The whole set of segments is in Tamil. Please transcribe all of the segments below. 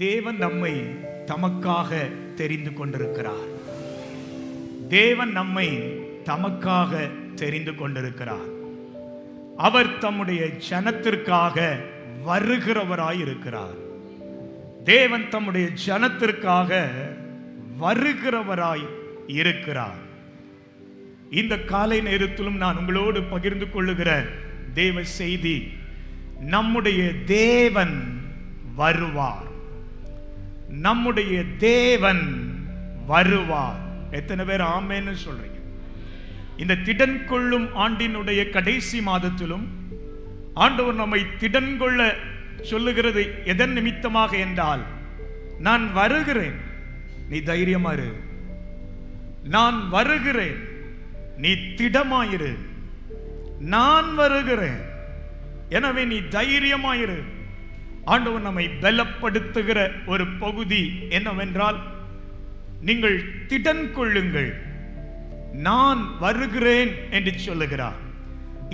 தேவன் நம்மை தமக்காக தெரிந்து கொண்டிருக்கிறார். தேவன் நம்மை தமக்காக தெரிந்து கொண்டிருக்கிறார். அவர் தம்முடைய ஜனத்திற்காக வருகிறவராய் இருக்கிறார். தேவன் தம்முடைய ஜனத்திற்காக வருகிறவராய் இருக்கிறார். இந்த காலை நேரத்திலும் நான் உங்களோடு பகிர்ந்து கொள்ளுகிற தேவ செய்தி, நம்முடைய தேவன் வருவார். நம்முடைய தேவன் வருவார். எத்தனை பேர் ஆமென்னு சொல்றீங்க? இந்த திடன் கொள்ளும் ஆண்டினுடைய கடைசி மாதத்திலும் ஆண்டவர் நம்மை திடன் கொள்ள சொல்லுகிறது எதன் நிமித்தமாக என்றால், நான் வருகிறேன், நீ தைரியமாயிரு. நான் வருகிறேன், நீ திடமாயிரு. நான் வருகிறேன், எனவே நீ தைரியமாயிரு. ஆண்டவர் நம்மை பலப்படுத்துகிற ஒரு பகுதி என்னவென்றால், நீங்கள் திடன் கொள்ளுங்கள், நான் வருகிறேன் என்று சொல்லுகிறார்.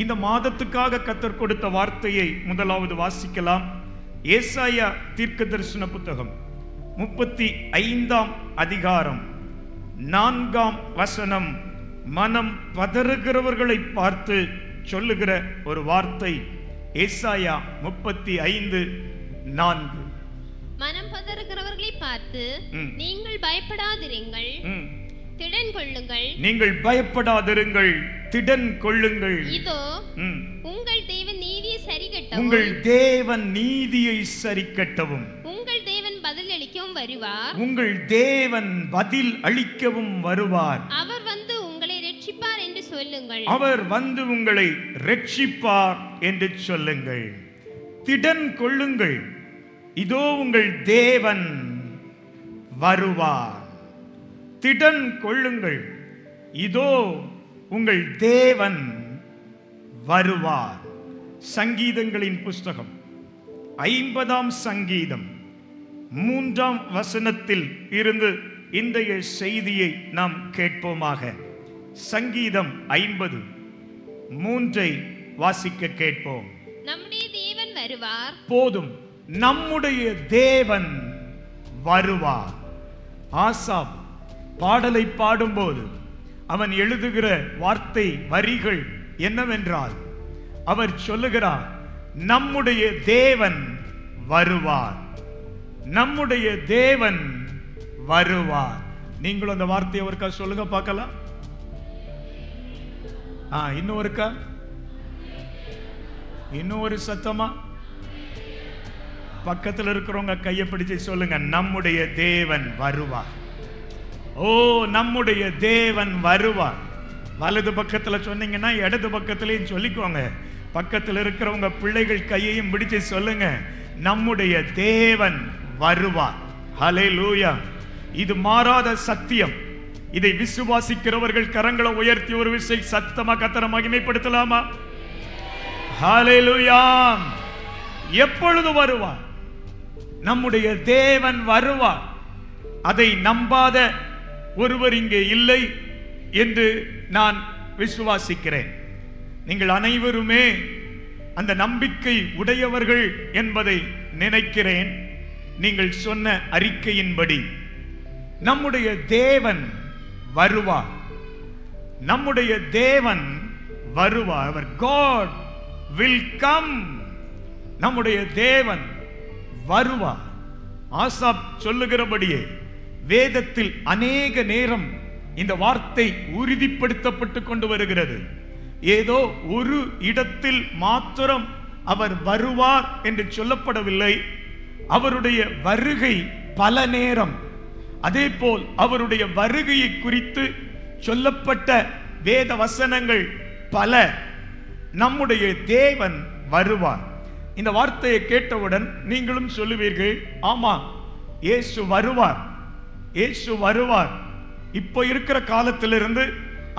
இந்த மாதத்துக்காக கர்த்தர் கொடுத்த வார்த்தையை முதலாவது வாசிக்கலாம். ஏசாயா தீர்க்கதரிசன புத்தகம் 35ஆம் அதிகாரம் 4ஆம் வசனம் மனம் பதறுகிறவர்களை பார்த்து சொல்லுகிற ஒரு வார்த்தை. ஏசாயா 35:4. மனம் பதறுகிறவர்களை பார்த்து நீங்கள் பயப்படாதிருங்கள், திடன் கொள்ளுங்கள். நீங்கள் பயப்படாதிருங்கள், திடன் கொள்ளுங்கள். இதோ உங்கள் தேவன் நீதியை சரிகட்டவும், உங்கள் தேவன் நீதியை சரிகட்டவும், உங்கள் தேவன் பதில் அளிக்கவும் வருவார். உங்கள் தேவன் பதில் அளிக்கவும் வருவார். அவர் வந்து உங்களை ரட்சிப்பார் என்று சொல்லுங்கள். அவர் வந்து உங்களை ரட்சிப்பார் என்று சொல்லுங்கள். திடன் கொள்ளுங்கள், இதோ உங்கள் தேவன் வருவார். திடன் கொள்ளுங்கள், இதோ உங்கள் தேவன் வருவார். சங்கீதங்களின் புஸ்தகம் 50ஆம் சங்கீதம் 3ஆம் வசனத்தில் இருந்து இன்றைய செய்தியை நாம் கேட்போமாக. சங்கீதம் 50:3 வாசிக்க கேட்போம். நம்முடைய தேவன் வருவார். போதும், நம்முடைய தேவன் வருவார். ஆசாப் பாடலை பாடும்போது அவன் எழுதுகிற வார்த்தை வரிகள் என்னவென்றால், அவர் சொல்லுகிறார், நம்முடைய தேவன் வருவார், நம்முடைய தேவன் வருவார். நீங்களும் அந்த வார்த்தையை ஒருக்கா சொல்லுங்க பார்க்கலாம். இன்னும் ஒருக்கா, இன்னும் ஒரு சத்தமா பக்கத்தில் இருக்கிறவங்க கையை பிடிச்சு சொல்லுங்க, நம்முடைய தேவன் வருவார். ஓ, நம்முடைய தேவன் வருவார். வலது பக்கத்தில் சொன்னீங்கன்னா இடது பக்கத்திலையும் சொல்லிக்கோங்க. பக்கத்தில் இருக்கிறவங்க பிள்ளைகள் கையையும் பிடிச்சு சொல்லுங்க, நம்முடைய தேவன் வருவார். ஹல்லேலூயா. இது மாறாத சத்தியம். இதை விசுவாசிக்கிறவர்கள் கரங்களை உயர்த்தி ஒரு விஷயம் சத்தமா கர்த்தரை மகிமைப்படுத்தலாமா? ஹல்லேலூயா. எப்பொழுது வருவார்? நம்முடைய தேவன் வருவார். அதை நம்பாத ஒருவர் இங்கே இல்லை என்று நான் விசுவாசிக்கிறேன். நீங்கள் அனைவருமே அந்த நம்பிக்கை உடையவர்கள் என்பதை நினைக்கிறேன். நீங்கள் சொன்ன அறிக்கையின்படி நம்முடைய தேவன் வருவார். நம்முடைய தேவன் வருவார். அவர் God will come. நம்முடைய தேவன் வருவார். ஆசாப் சொல்லுகிறபடியே வேதத்தில் அநேக நேரம் இந்த வார்த்தை உறுதிப்படுத்தப்பட்டு கொண்டு வருகிறது. ஏதோ ஒரு இடத்தில் மாத்திரம் அவர் வருவார் என்று சொல்லப்படவில்லை. அவருடைய வருகை பல நேரம், அதே போல் அவருடைய வருகையை குறித்து சொல்லப்பட்ட வேத வசனங்கள் பல. நம்முடைய தேவன் வருவார். இந்த வார்த்தையை கேட்டவுடன் நீங்களும் சொல்லுவீர்கள், ஆமா, இயேசு வருவார், இயேசு வருவார். இப்போ இருக்கிற காலத்திலிருந்து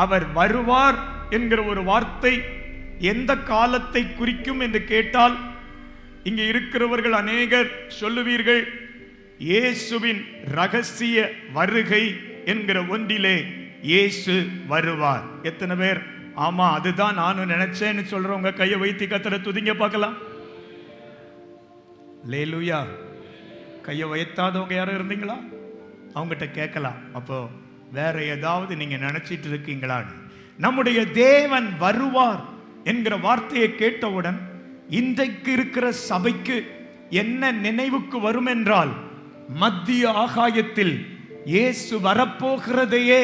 அவர் வருவார் என்கிற ஒரு வார்த்தை எந்த காலத்தை குறிக்கும் என்று கேட்டால், இங்கே இருக்கிறவர்கள் அநேகர் சொல்லுவீர்கள், இயேசுவின் ரகசிய வருகை என்கிற ஒன்றிலே இயேசு வருவார். எத்தனை பேர் ஆமா அதுதான் நானும் நினைச்சேன்னு சொல்றவங்க கையை வைத்து கர்த்தரை துதிங்க பார்க்கலாம். அல்லேலூயா. கையை உயர்த்தாதவங்க யாரும் இருந்தீங்களா? அவங்ககிட்ட கேட்கலாம். அப்போ வேற ஏதாவது நீங்க நினைச்சிட்டு இருக்கீங்களான்னு. நம்முடைய தேவன் வருவார் என்கிற வார்த்தையை கேட்டவுடன் இன்றைக்கு இருக்கிற சபைக்கு என்ன நினைவுக்கு வரும் என்றால், மத்திய ஆகாயத்தில் இயேசு வரப்போகிறதையே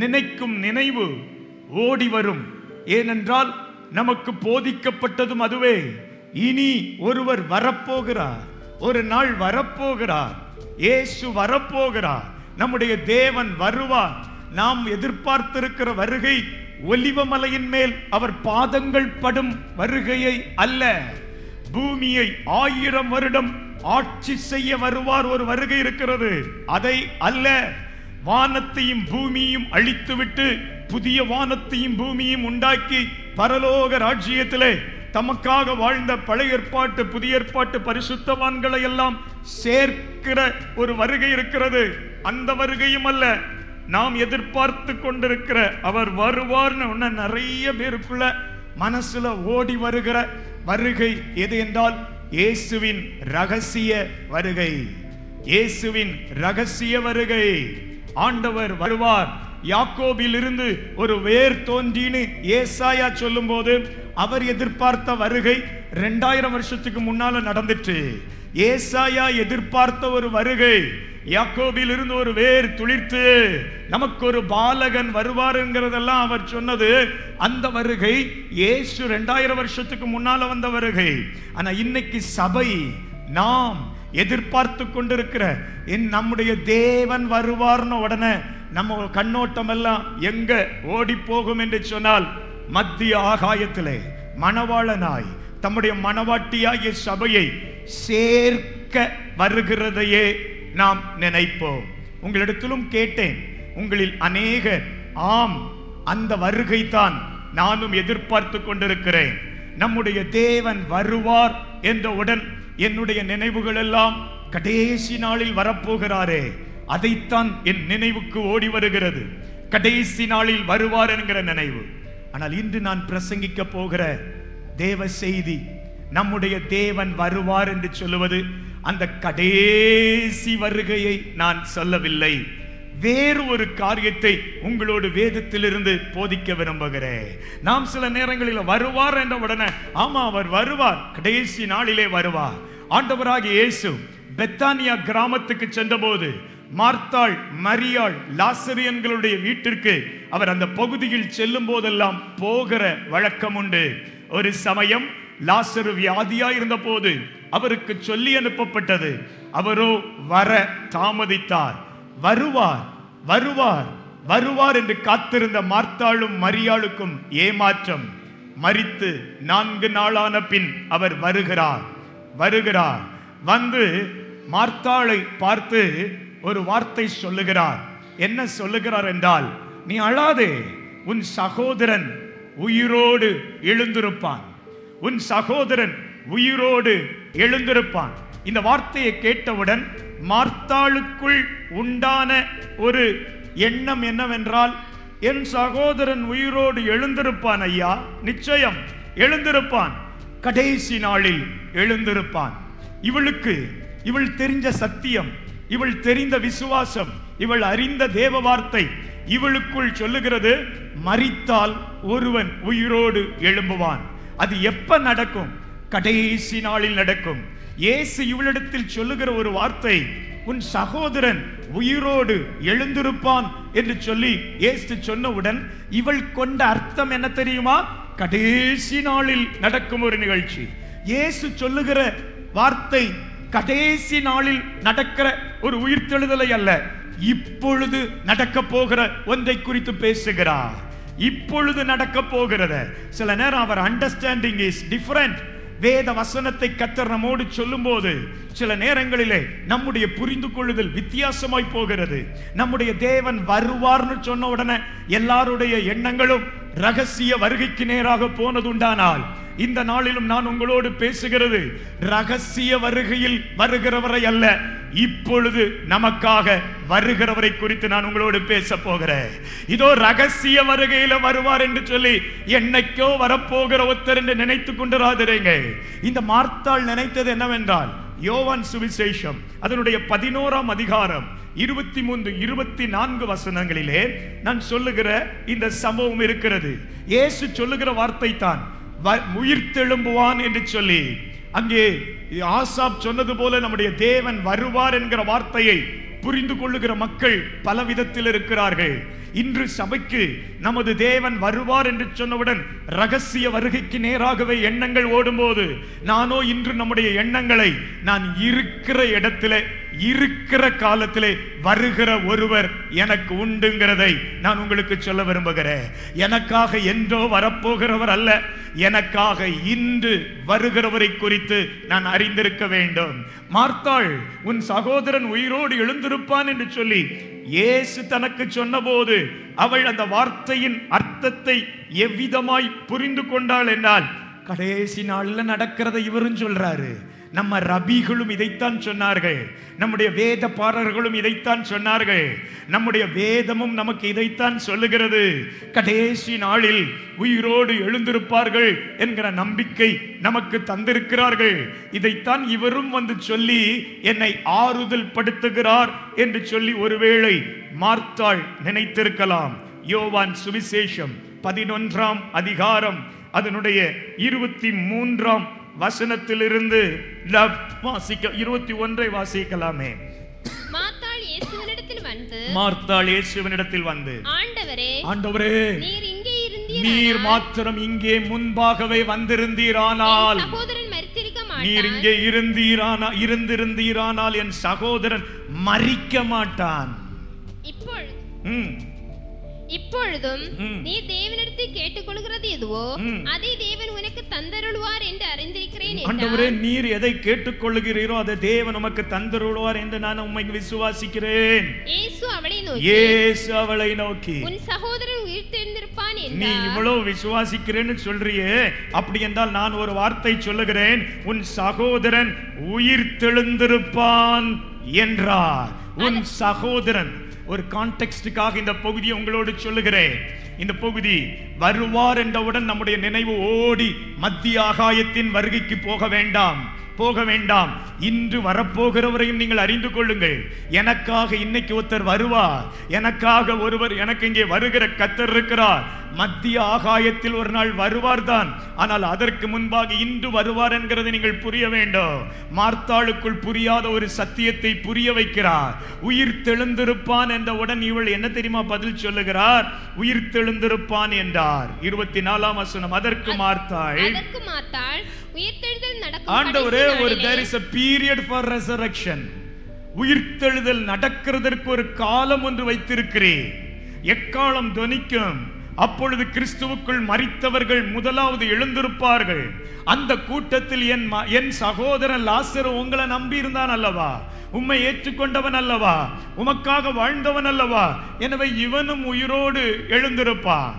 நினைக்கும் நினைவு ஓடி வரும். ஏனென்றால் நமக்கு போதிக்கப்பட்டதும் அதுவே. இனி ஒருவர் வரப்போகிறார், ஒரு நாள் வரப்போகிறார், இயேசு வரப்போகிறார், நம்முடைய தேவன் வருவார். நாம் எதிர்பார்த்திருக்கிற வருகை ஒலிவமலையின் மேல் அவர் பாதங்கள் படும் வருகையை அல்ல, பூமியை 1000 வருடம் ஆட்சி செய்ய வருவார் ஒரு வருகை இருக்கிறது, அதை அல்ல. வானத்தையும் பூமியையும் அழித்துவிட்டு புதிய வானத்தையும் பூமியையும் உண்டாக்கி பரலோக ராஜ்யத்திலே தமக்காக வாழ்ந்த பழைய ஏற்பாட்டு புதிய ஏற்பாட்டு பரிசுத்தவான்களை எல்லாம் சேர்க்கிற ஒரு வருகை இருக்கிறது. அந்த வருகையும் அல்ல, நாம் எதிர்பார்த்து கொண்டிருக்கிற அவர் வருவார்னு நிறைய பேருக்குள்ள மனசுல ஓடி வருகிற வருகை எது என்றால், இயேசுவின் ரகசிய வருகை. இயேசுவின் ரகசிய வருகை. ஆண்டவர் வருவார். யாக்கோபில் இருந்து ஒரு வேர் தோன்றின்னு ஏசாயா சொல்லும் போது அவர் எதிர்பார்த்த வருகை 2000 வருஷத்துக்கு முன்னால நடந்துச்சு. ஏசாயா எதிர்பார்த்த ஒரு வருகை, யாக்கோபில் இருந்து ஒரு வேர் துளிர்த்து நமக்கு ஒரு பாலகன் வருவாருங்கிறதெல்லாம் அவர் சொன்னது. அந்த வருகை இயேசு 2000 வருஷத்துக்கு முன்னால வந்த வருகை. ஆனா இன்னைக்கு சபை நாம் எதிர்பார்த்து கொண்டிருக்கிற நம்முடைய தேவன் வருவார்னு உடனே நம்ம கண்ணோட்டம் எல்லாம் எங்க ஓடி போகும் என்று சொன்னால், மத்திய ஆகாயத்திலே மணவாளனாய் தம்முடைய மணவாட்டியாகிய சபையை சேர்க்க வருகிறதையே நாம் நினைப்போம். உங்களிடத்திலும் கேட்டேன், உங்களில் அநேகர் ஆம் அந்த வருகை தான் நானும் எதிர்பார்த்து கொண்டிருக்கிறேன். நம்முடைய தேவன் வருவார் என்றவுடன் என்னுடைய நினைவுகள் எல்லாம் கடைசி நாளில் வரப்போகிறாரே, அதைத்தான் என் நினைவுக்கு ஓடி வருகிறது. கடைசி நாளில் வருவார் என்கிற நினைவு. ஆனால் இன்று நான் பிரசங்கிக்க போகிற தேவ செய்தி, நம்முடைய தேவன் வருவார் என்று சொல்லுவது அந்த கடைசி வருகையை நான் சொல்லவில்லை. வேறு ஒரு காரியத்தை உங்களோடு வேதத்திலிருந்து போதிக்க விரும்புகிறேன். நாம் சில நேரங்களில் வருவார் என்ற உடனே ஆமா அவர் வருவார், கடைசி நாளிலே வருவார். ஆண்டவராகிய இயேசு பெத்தானியா கிராமத்துக்கு சென்றபோது மார்த்தாள், மரியாள், லாசரு என்களுடைய வீட்டிற்கு அவர் அந்த பகுதியில் செல்லும் போதெல்லாம் போகிற வழக்கம் உண்டு. ஒரு சமயம் லாசரு வியாதியாய் இருந்த போது அவருக்கு சொல்லி அனுப்பப்பட்டது. அவரோ வர தாமதித்தார். வருவார் வருவார் வருவார் என்று காத்திருந்த மார்த்தாளும் மரியாளுக்கும் ஏமாற்றம். மரித்து 4 நாளான பின் அவர் வருகிறார். வந்து மார்த்தாளை பார்த்து ஒரு வார்த்தை சொல்லுகிறார். என்ன சொல்லுகிறார் என்றால், நீ அழாதே, உன் சகோதரன் உயிரோடு எழுந்திருப்பான், உன் சகோதரன் உயிரோடு எழுந்திருப்பான். இந்த வார்த்தையை கேட்டவுடன் மார்த்தாளுக்குள் உண்டான ஒரு எண்ணம் என்னவென்றால், என் சகோதரன் உயிரோடு எழுந்திருப்பான் ஐயா, நிச்சயம் எழுந்திருப்பான், கடைசி நாளில் எழுந்திருப்பான். இவள் தெரிஞ்ச சத்தியம், இவள் தெரிந்த விசுவாசம், இவள் அறிந்த தேவ வார்த்தை இவளுக்குள் சொல்லுகிறது, மரித்தால் ஒருவன் உயிரோடு எழும்புவான். அது எப்ப நடக்கும்? கடைசி நாளில் நடக்கும். இயேசு இவளிடத்தில் சொல்லுகிற ஒரு வார்த்தை, உன் சகோதரன் உயிரோடு எழுந்திருப்பான் என்று சொல்லி இயேசு சொன்னவுடன் இவள் கொண்ட அர்த்தம் என்ன தெரியுமா? கடைசி நாளில் நடக்கும் ஒரு நிகழ்ச்சி. இயேசு சொல்லுகிற வார்த்தை கடைசி நாளில் நடக்கிற ஒரு உயிர்த்தெழுதலை அல்ல, இப்பொழுது நடக்க போகிற ஒன்றை குறித்து பேசுகிறார். இப்பொழுது நடக்க போகிறது. சில நேரம் அவர் அண்டர்ஸ்டாண்டிங் இஸ் டிஃபரண்ட். வேத வசனத்தை கர்த்தர் நம்மோடு சொல்லும் போது சில நேரங்களிலே நம்முடைய புரிந்து கொள்ளுதல் வித்தியாசமாய் போகிறது. நம்முடைய தேவன் வருவார்னு சொன்ன உடனே எல்லாருடைய எண்ணங்களும் ரகசிய வருகைக்கு நேராக போனதுண்டானால், இந்த நாளிலும் நான் உங்களோடு பேசுகிறது ரகசிய வருகையில் வருகிறவரை அல்ல, இப்பொழுது நமக்காக வருகிறவரை குறித்து நான் உங்களோடு பேச போகிறேன். இதோ ரகசிய வருகையில வருவார் என்று சொல்லி என்னைக்கோ வரப்போகிற ஒருத்தர் என்று நினைத்து கொண்டிராதிருங்க. இந்த மார்த்தாள் நினைத்தது என்னவென்றால், யோவான் சுவிசேஷம் அதனுடைய 11ஆம் அதிகாரம் 23, 24 வசனங்களிலே நான் சொல்லுகிற இந்த சம்பவம் இருக்கிறது. இயேசு சொல்லுகிற வார்த்தை தான் உயிர்த்தெழும்புவான் என்று சொல்லி. அங்கே ஆசாப் சொன்னது போல நம்முடைய தேவன் வருவார் என்கிற வார்த்தையை புரிந்து கொள்ளுகிற மக்கள் பல விதத்தில் இருக்கிறார்கள். இன்று சபைக்கு நமது தேவன் வருவார் என்று சொன்னவுடன் ரகசிய வருகைக்கு நேராகவே எண்ணங்கள் ஓடும்போது, நானோ இன்று நம்முடைய எண்ணங்களை நான் இருக்கிற இடத்திலே இருக்கிற காலத்திலே வருகிற ஒருவர் எனக்கு உண்டுங்கிறதை நான் உங்களுக்கு சொல்ல விரும்புகிறேன். எனக்காக என்றோ வரப்போகிறவர் அல்ல, எனக்காக இன்று வருகிறவரை குறித்து நான் அறிந்திருக்க வேண்டும். மார்த்தாள், உன் சகோதரன் உயிரோடு எழுந்திருப்பான் என்று சொல்லி இயேசு தனக்கு சொன்னபோது அவள் அந்த வார்த்தையின் அர்த்தத்தை எவ்விதமாய் புரிந்து கொண்டாள் என்றால், கடைசி நாள்ல நடக்கிறதை இவரும் சொல்றாரு. நம்ம ரபிகளும் இதைத்தான் சொன்னார்கள், நம்முடைய வேத பாரர்களும் இதைத்தான் சொன்னார்கள், நம்முடைய வேதமும் நமக்கு இதைத்தான் சொல்லுகிறது. கடைசி நாளில் உயிரோடு எழுந்திருப்பார்கள் என்கிற நம்பிக்கை நமக்கு தந்திருக்கிறார்கள். இதைத்தான் இவரும் வந்து சொல்லி என்னை ஆறுதல் படுத்துகிறார் என்று சொல்லி ஒருவேளை மார்த்தாள் நினைத்திருக்கலாம். யோவான் சுவிசேஷம் 11ஆம் அதிகாரம் அதனுடைய 23ஆம் வசனத்திலிருந்து 21 வாசிக்கலாமே. மார்த்தாள் இயேசுவினிடத்தில் வந்து, ஆண்டவரே, நீர் மாத்திரம் இங்கே முன்பாகவே வந்திருந்தீரானால், நீர் இங்கே இருந்திருந்தீரானால் என் சகோதரன் மரிக்க மாட்டான். இப்பொழுதும் நீ தேவனிடத்தில் கேட்டுக்கொள்கிறது எதுவோ அதை தேவன் உனக்கு தந்தருள்வார் என்று அறிந்திருக்கிறேன். ஆண்டவரே, நீர் எதை கேட்டுக்கொள்கிறீரோ அதை தேவன் உமக்கு தந்தருள்வார் என்று நான் உம்மை விசுவாசிக்கிறேன். இயேசு அவளை நோக்கி, உன் சகோதரன் உயிர்த்தெழுந்திருப்பான் என்றார். நீ இவ்வளவு விசுவாசிக்கிறேன்னு சொல்றியே, அப்படி என்றால் நான் ஒரு வார்த்தை சொல்லுகிறேன், உன் சகோதரன் உயிர்த்தெழுந்திருப்பான் என்றார். உன் சகோதரன். ஒரு கான்டெக்ஸ்டுக்காக இந்த பகுதியை உங்களோடு சொல்லுகிறேன். இந்த பகுதி வருவார் என்றவுடன் நம்முடைய நினைவு ஓடி மத்திய ஆகாயத்தின் வருகைக்கு போக வேண்டாம். இன்று வரப்போகிறவரையும் நீங்கள் அறிந்து கொள்ளுங்கள். எனக்காக இன்னைக்கு ஒருத்தர் வருவார், எனக்காக ஒருவர், எனக்கு இங்கே வருகிற கர்த்தர் இருக்கிறார். மத்திய ஆகாயத்தில் ஒரு நாள் வருவார் தான், ஆனால் அதற்கு முன்பாக இன்று வருவார் என்கிறதை நீங்கள் புரிய வேண்டும். மார்த்தாளுக்குள் புரியாத ஒரு சத்தியத்தை புரிய வைக்கிறார். உயிர் தெழுந்திருப்பான் என்றவுடன் இவள் என்ன தெரியுமா பதில் சொல்லுகிறார்? உயிர் தெழுந்திருப்பான் என்றார். 24ஆம் வசனம். அதற்கு மார்த்தாள், ஆண்டவரே, there is a period for resurrection. உயிர்த்தெழுதல் நடக்கிறதற்கு ஒரு காலம் ஒன்று வைத்திருக்கிறேன். எக்காலம் தொனிக்கும், அப்பொழுது கிறிஸ்துவுக்குள் மரித்தவர்கள் முதலாவது எழுந்திருப்பார்கள். அந்த கூட்டத்தில் என் சகோதரன் லாசரு உங்களை நம்பி இருந்தான் அல்லவா, உம்மை ஏற்றுக்கொண்டவன் அல்லவா, உமக்காக வாழ்ந்தவன் அல்லவா, எனவே இவனும் உயிரோடு எழுந்திருப்பான்.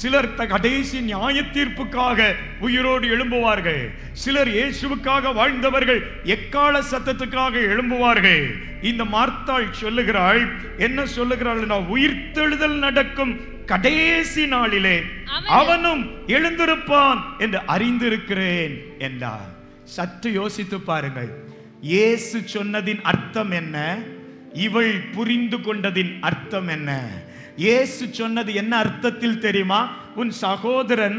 சிலர் கடைசி நியாய தீர்ப்புக்காக உயிரோடு எழும்புவார்கள். சிலர் இயேசுவுக்காக வாழ்ந்தவர்கள் எக்கால சத்தத்துக்காக எழும்புவார்கள். இந்த மார்த்தாள் சொல்லுகிறாள், என்ன சொல்லுகிறாள்? உயிர்த்தெழுதல் நடக்கும் கடைசி நாளிலே அவனும் எழுந்திருப்பான் என்று அறிந்திருக்கிறேன் என்றார். சற்று யோசித்து பாருங்கள். இயேசு சொன்னதின் அர்த்தம் என்ன? இவள் புரிந்து கொண்டதின் அர்த்தம் என்ன? இயேசு சொன்னது என்ன அர்த்தத்தில் தெரியுமா? உன் சகோதரன்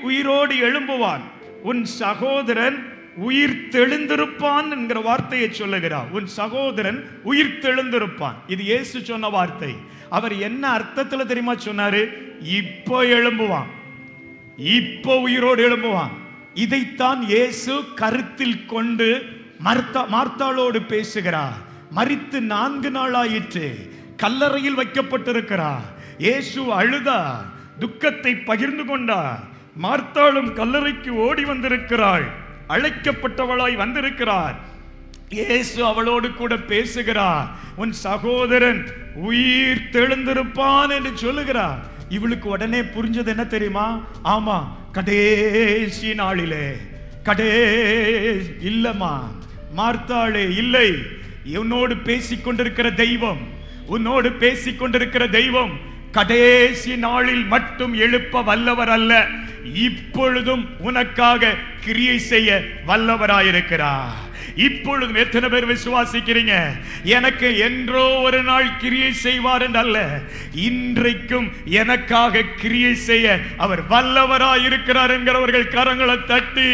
உயிரோடு எழும்புவான், உன் சகோதரன் உயிர் தெழுந்திருப்பான் என்கிற வார்த்தையை சொல்லுகிறார். உன் சகோதரன் உயிர் தெழுந்திருப்பான். இது இயேசு சொன்ன வார்த்தை. அவர் என்ன அர்த்தத்தில் தெரியுமா சொன்னாரு? இப்போ எழும்புவான், இப்போ உயிரோடு எழும்புவான். இதைத்தான் இயேசு கருத்தில் கொண்டு மார்த்தாளோடு பேசுகிறார். மரித்து 4 நாள் ஆயிற்று, கல்லறையில் வைக்கப்பட்டிருக்கிறார். இயேசு அழுதார், துக்கத்தை பகிர்ந்து கொண்டார். மார்த்தாளும் கல்லறைக்கு ஓடி வந்திருக்கிறாள், அழைக்கப்பட்டவளாய் வந்திருக்கிறார். இயேசு அவளோடு கூட பேசுகிறார். உன் சகோதரன் உயிர் தெழுந்திருப்பான் என்று சொல்லுகிறார். இவளுக்கு உடனே புரிஞ்சது என்ன தெரியுமா? ஆமா, கடைசி நாளிலே இல்லம்மா மார்த்தாளே, இல்லை, உன்னோடு பேசிக்கொண்டிருக்கிற தெய்வம் கடைசி நாளில் மட்டும் எழுப்ப வல்லவர் அல்ல, இப்பொழுதும் உனக்காக கிரியை செய்ய வல்லவராயிருக்கிறார். இப்பொழுதும் எத்தனை பேர் விசுவாசிக்கிறீங்க? எனக்கு என்றோ ஒரு நாள் கிரியை செய்வார் என்றல்ல, இன்றைக்கும் எனக்காக கிரியை செய்ய அவர் வல்லவராயிருக்கிறார் என்கிறவர்கள் கரங்களை தட்டி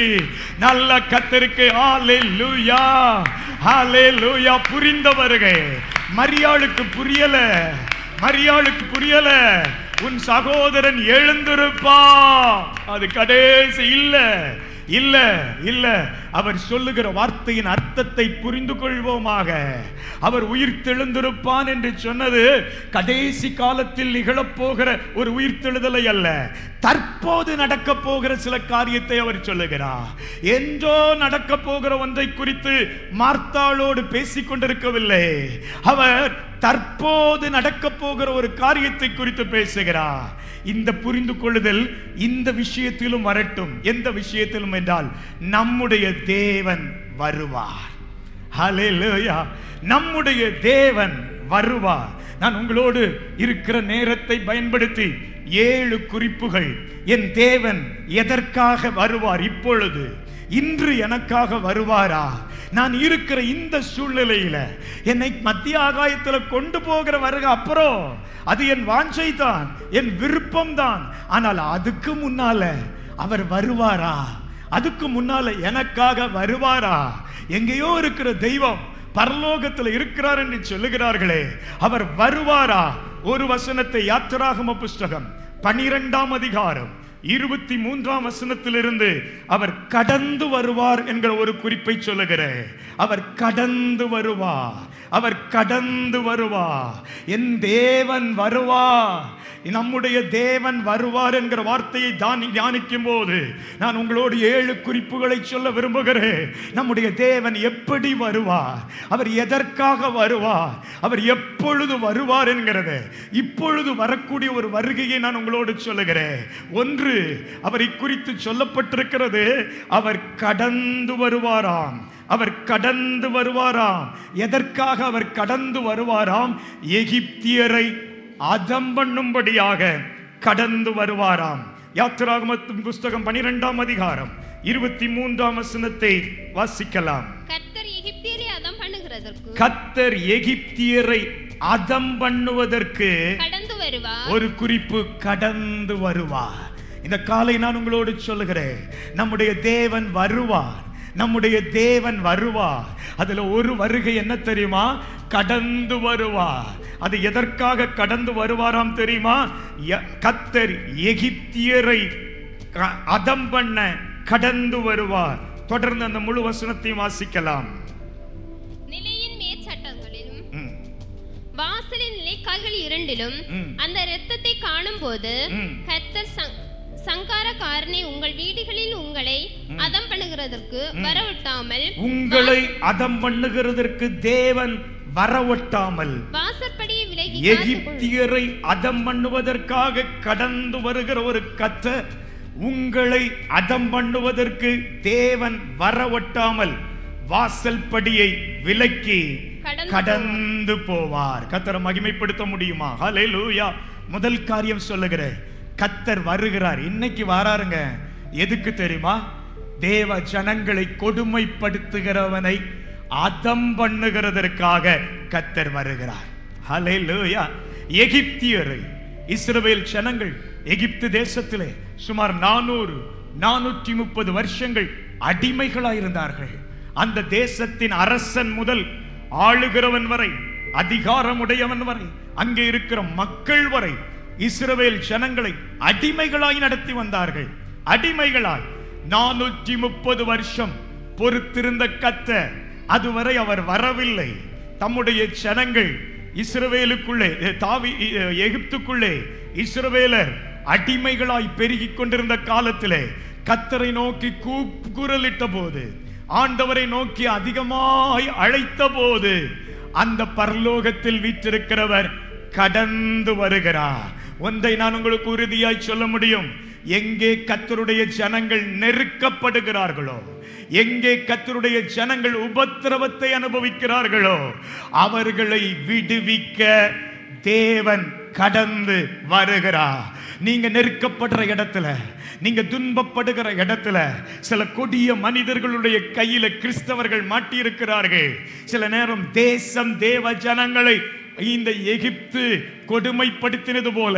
நல்ல கர்த்தருக்கு ஹல்லேலூயா, ஹல்லேலூயா. புரிந்தவர்கள், மரியாளுக்கு புரியல, மரியாளுக்கு புரியல. உன் சகோதரன் எழுந்திருப்பா, அது கடைசி இல்ல, இல்ல, இல்ல. அவர் சொல்லுகிற வார்த்தையின் அர்த்தத்தை புரிந்து கொள்வோமாக. அவர் உயிர்த்தெழுந்திருப்பான் என்று சொன்னது கடைசி காலத்தில் நிகழப்போகிற ஒரு உயிர்த்தெழுதலை அல்ல, தற்போது நடக்க போகிற சில காரியத்தை அவர் சொல்லுகிறார். என்றோ நடக்க போகிற ஒன்றை குறித்து மார்த்தாளோடு பேசிக் கொண்டிருக்கவில்லை. அவர் தற்போது நடக்க போகிற ஒரு காரியத்தை குறித்து பேசுகிறார். இந்த புரிந்து கொள்ளுதல் இந்த விஷயத்திலும் வரட்டும். எந்த விஷயத்திலும் என்றால், நம்முடைய தேவன் வருவார். ஹல்லேலூயா. நம்முடைய தேவன் வருவார். நான் உங்களோடு இருக்கிற நேரத்தை பயன்படுத்தி 7 குறிப்புகள், என் தேவன் எதற்காக வருவார், இப்பொழுது இன்று எனக்காக வருவாரா, நான் இருக்கிற இந்த சூழ்நிலையில என்னை மத்திய ஆகாயத்தில் கொண்டு போகிற வருகை அப்புறம் அது என் வாஞ்சை தான், என் விருப்பம் தான். ஆனால் அதுக்கு முன்னால அவர் வருவாரா, அதுக்கு முன்னால எனக்காக வருவாரா? எங்கேயோ இருக்கிற தெய்வம் பரலோகத்தில் இருக்கிறார் என்று சொல்லுகிறார்களே, அவர் வருவாரா? ஒரு வசனத்தை யாத்திராகம புஸ்தகம் 12ஆம் அதிகாரம் 23ஆம் வசனத்திலிருந்து அவர் கடந்து வருவார் என்கிற ஒரு குறிப்பை சொல்லுகிறேன். அவர் கடந்து வருவார், அவர் கடந்து வருவார். என் தேவன் வருவார், நம்முடைய தேவன் வருவார் என்கிற வார்த்தையை தியானிக்கும் போது நான் உங்களோடு 7 குறிப்புகளை சொல்ல விரும்புகிறேன். நம்முடைய தேவன் எப்படி வருவார், அவர் எதற்காக வருவார், அவர் எப்பொழுது வருவார் என்கிறது இப்பொழுது வரக்கூடிய ஒரு வருகையை நான் உங்களோடு சொல்லுகிறேன். ஒன்று, அவரை குறித்து சொல்லப்பட்டிருக்கிறது, அவர் கடந்து வருவாராம். அவர் கடந்து வருவாராம். எதற்காக அவர் கடந்து வருவாராம்? எகிப்தியரை அதம் பண்ணும்படியாக கடந்து வருவாராம். யாத்திராகமத்தின் புஸ்தகம் 12ஆம் அதிகாரம் 23ஆம் வசனத்தை வாசிக்கலாம். கர்த்தர் எகிப்தியரை அதம் பண்ணுகிறதற்கு, கர்த்தர் எகிப்தியரை அதம் பண்ணுவதற்கு கடந்து வருவார். ஒரு குறிப்பு, கடந்து வருவார். இந்த காலை நான் உங்களோடு சொல்லுகிறேன், நம்முடைய தேவன் வருவார், நம்முடைய தேவன் வருவார். அதுல ஒரு வருகை என்ன தெரியுமா? கடந்து வருவார். அது எதற்காக கடந்து வருவாராம் தெரியுமா? கர்த்தர் எகிப்தியரை அதம் பண்ண கடந்து வருவார். தொடர்ந்து அந்த முழு வசனத்தையும் வாசிக்கலாம். நிலையின் மேற்சட்டங்களிலும் வாசலின் நிலைக்கால்கள் இரண்டிலும் அந்த இரத்தத்தை காணும் போது கர்த்தர் சங்காரக்காரனை உங்கள் வீடுகளில் உங்களை அதம் பண்ணுகிறதற்கு வரவிட்டாமல், உங்களை அதம் பண்ணுகிறதற்கு தேவன் வரவிட்டாமல் வாசற்படியை விலகி எகிப்தியரை அதம் பண்ணுவதற்காக கடந்து வருகிற ஒரு கர்த்தர், உங்களை அதம் பண்ணுவதற்கு தேவன் வரவிட்டாமல் வாசல் படியை விலக்கி கடந்து போவார். கர்த்தரை மகிமைப்படுத்த முடியுமா? ஹல்லேலூயா. முதல் காரியம் சொல்லுகிறேன், கர்த்தர் வருகிறார். இன்னைக்கு வராருங்க. எதுக்கு தெரியுமா? தேவ ஜனங்களை கொடுமைப்படுத்துகிறவனை அதம் பண்ணுகிறதற்காக கர்த்தர் வருகிறார். ஹல்லேலூயா. எகிப்தியரை, இஸ்ரவேல் ஜனங்கள் எகிப்து தேசத்திலே சுமார் 430 வருஷங்கள் அடிமைகளாயிருந்தார்கள். அந்த தேசத்தின் அரசன் முதல் ஆளுகிறவன் வரை, அதிகாரமுடையவன் வரை, அங்கே இருக்கிற மக்கள் வரை இஸ்ரவேல் ஜனங்களை அடிமைகளாய் நடத்தி வந்தார்கள். அடிமைகளாய் 430 வருஷம் பொறுத்திருந்த கர்த்தர் அதுவரை அவர் வரவில்லை. தம்முடைய ஜனங்கள் இஸ்ரவேலுக்குள்ளே, எகிப்துக்குள்ளே இஸ்ரவேலர் அடிமைகளாய் பெருகிக் கொண்டிருந்த காலத்திலே கர்த்தரை நோக்கி கூக்குரலிட்ட போது, ஆண்டவரை நோக்கி அதிகமாய் அழைத்த போது, அந்த பரலோகத்தில் வீற்றிருக்கிறவர் கடந்து வருகிறார். ஒன்றை நான் உங்களுக்கு உறுதியாய் சொல்ல முடியும், எங்கே கர்த்தருடைய ஜனங்கள் நெருக்கப்படுகிறார்களோ, எங்கே கர்த்தருடைய ஜனங்கள் உபத்திரவத்தை அனுபவிக்கிறார்களோ, அவர்களை விடுவிக்க தேவன் கடந்து வருகிறார். நீங்க நெருக்கப்படுற இடத்துல, நீங்க துன்பப்படுகிற இடத்துல, சில கொடிய மனிதர்களுடைய கையில கிறிஸ்தவர்கள் மாட்டியிருக்கிறார்கள். சில நேரம் தேசம் தேவ ஜனங்களை இந்த எகிப்து கொடுமைப்படுத்தினது போல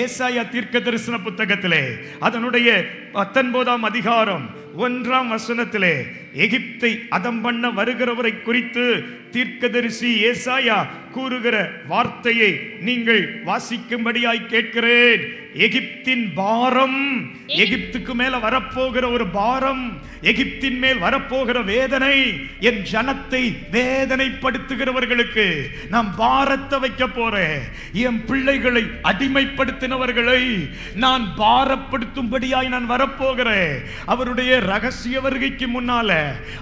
ஏசாயா தீர்க்க தரிசன புத்தகத்திலே அதனுடைய 19ஆம் அதிகாரம் 1ஆம் வசனத்திலே எகிப்தை அதம் பண்ண வருகிறவரை குறித்து தீர்க்கதரிசி ஏசாயா கூறுகிற வார்த்தையை நீங்கள் வாசிக்கும்படியாய் கேட்கிறேன். எகிப்தின் பாரம், எகிப்துக்கு மேல வரப்போகிற ஒரு பாரம், எகிப்தின் மேல் வரப்போகிற வேதனை, என் ஜனத்தை வேதனைப்படுத்துகிறவர்களுக்கு நான் பாரத்தை வைக்க போறேன். என் பிள்ளைகளை அடிமைப்படுத்தினவர்களை நான் பாரப்படுத்தும்படியாய் நான் வரப்போகிறேன். அவருடைய ரகசிய வருகைக்கு முன்னால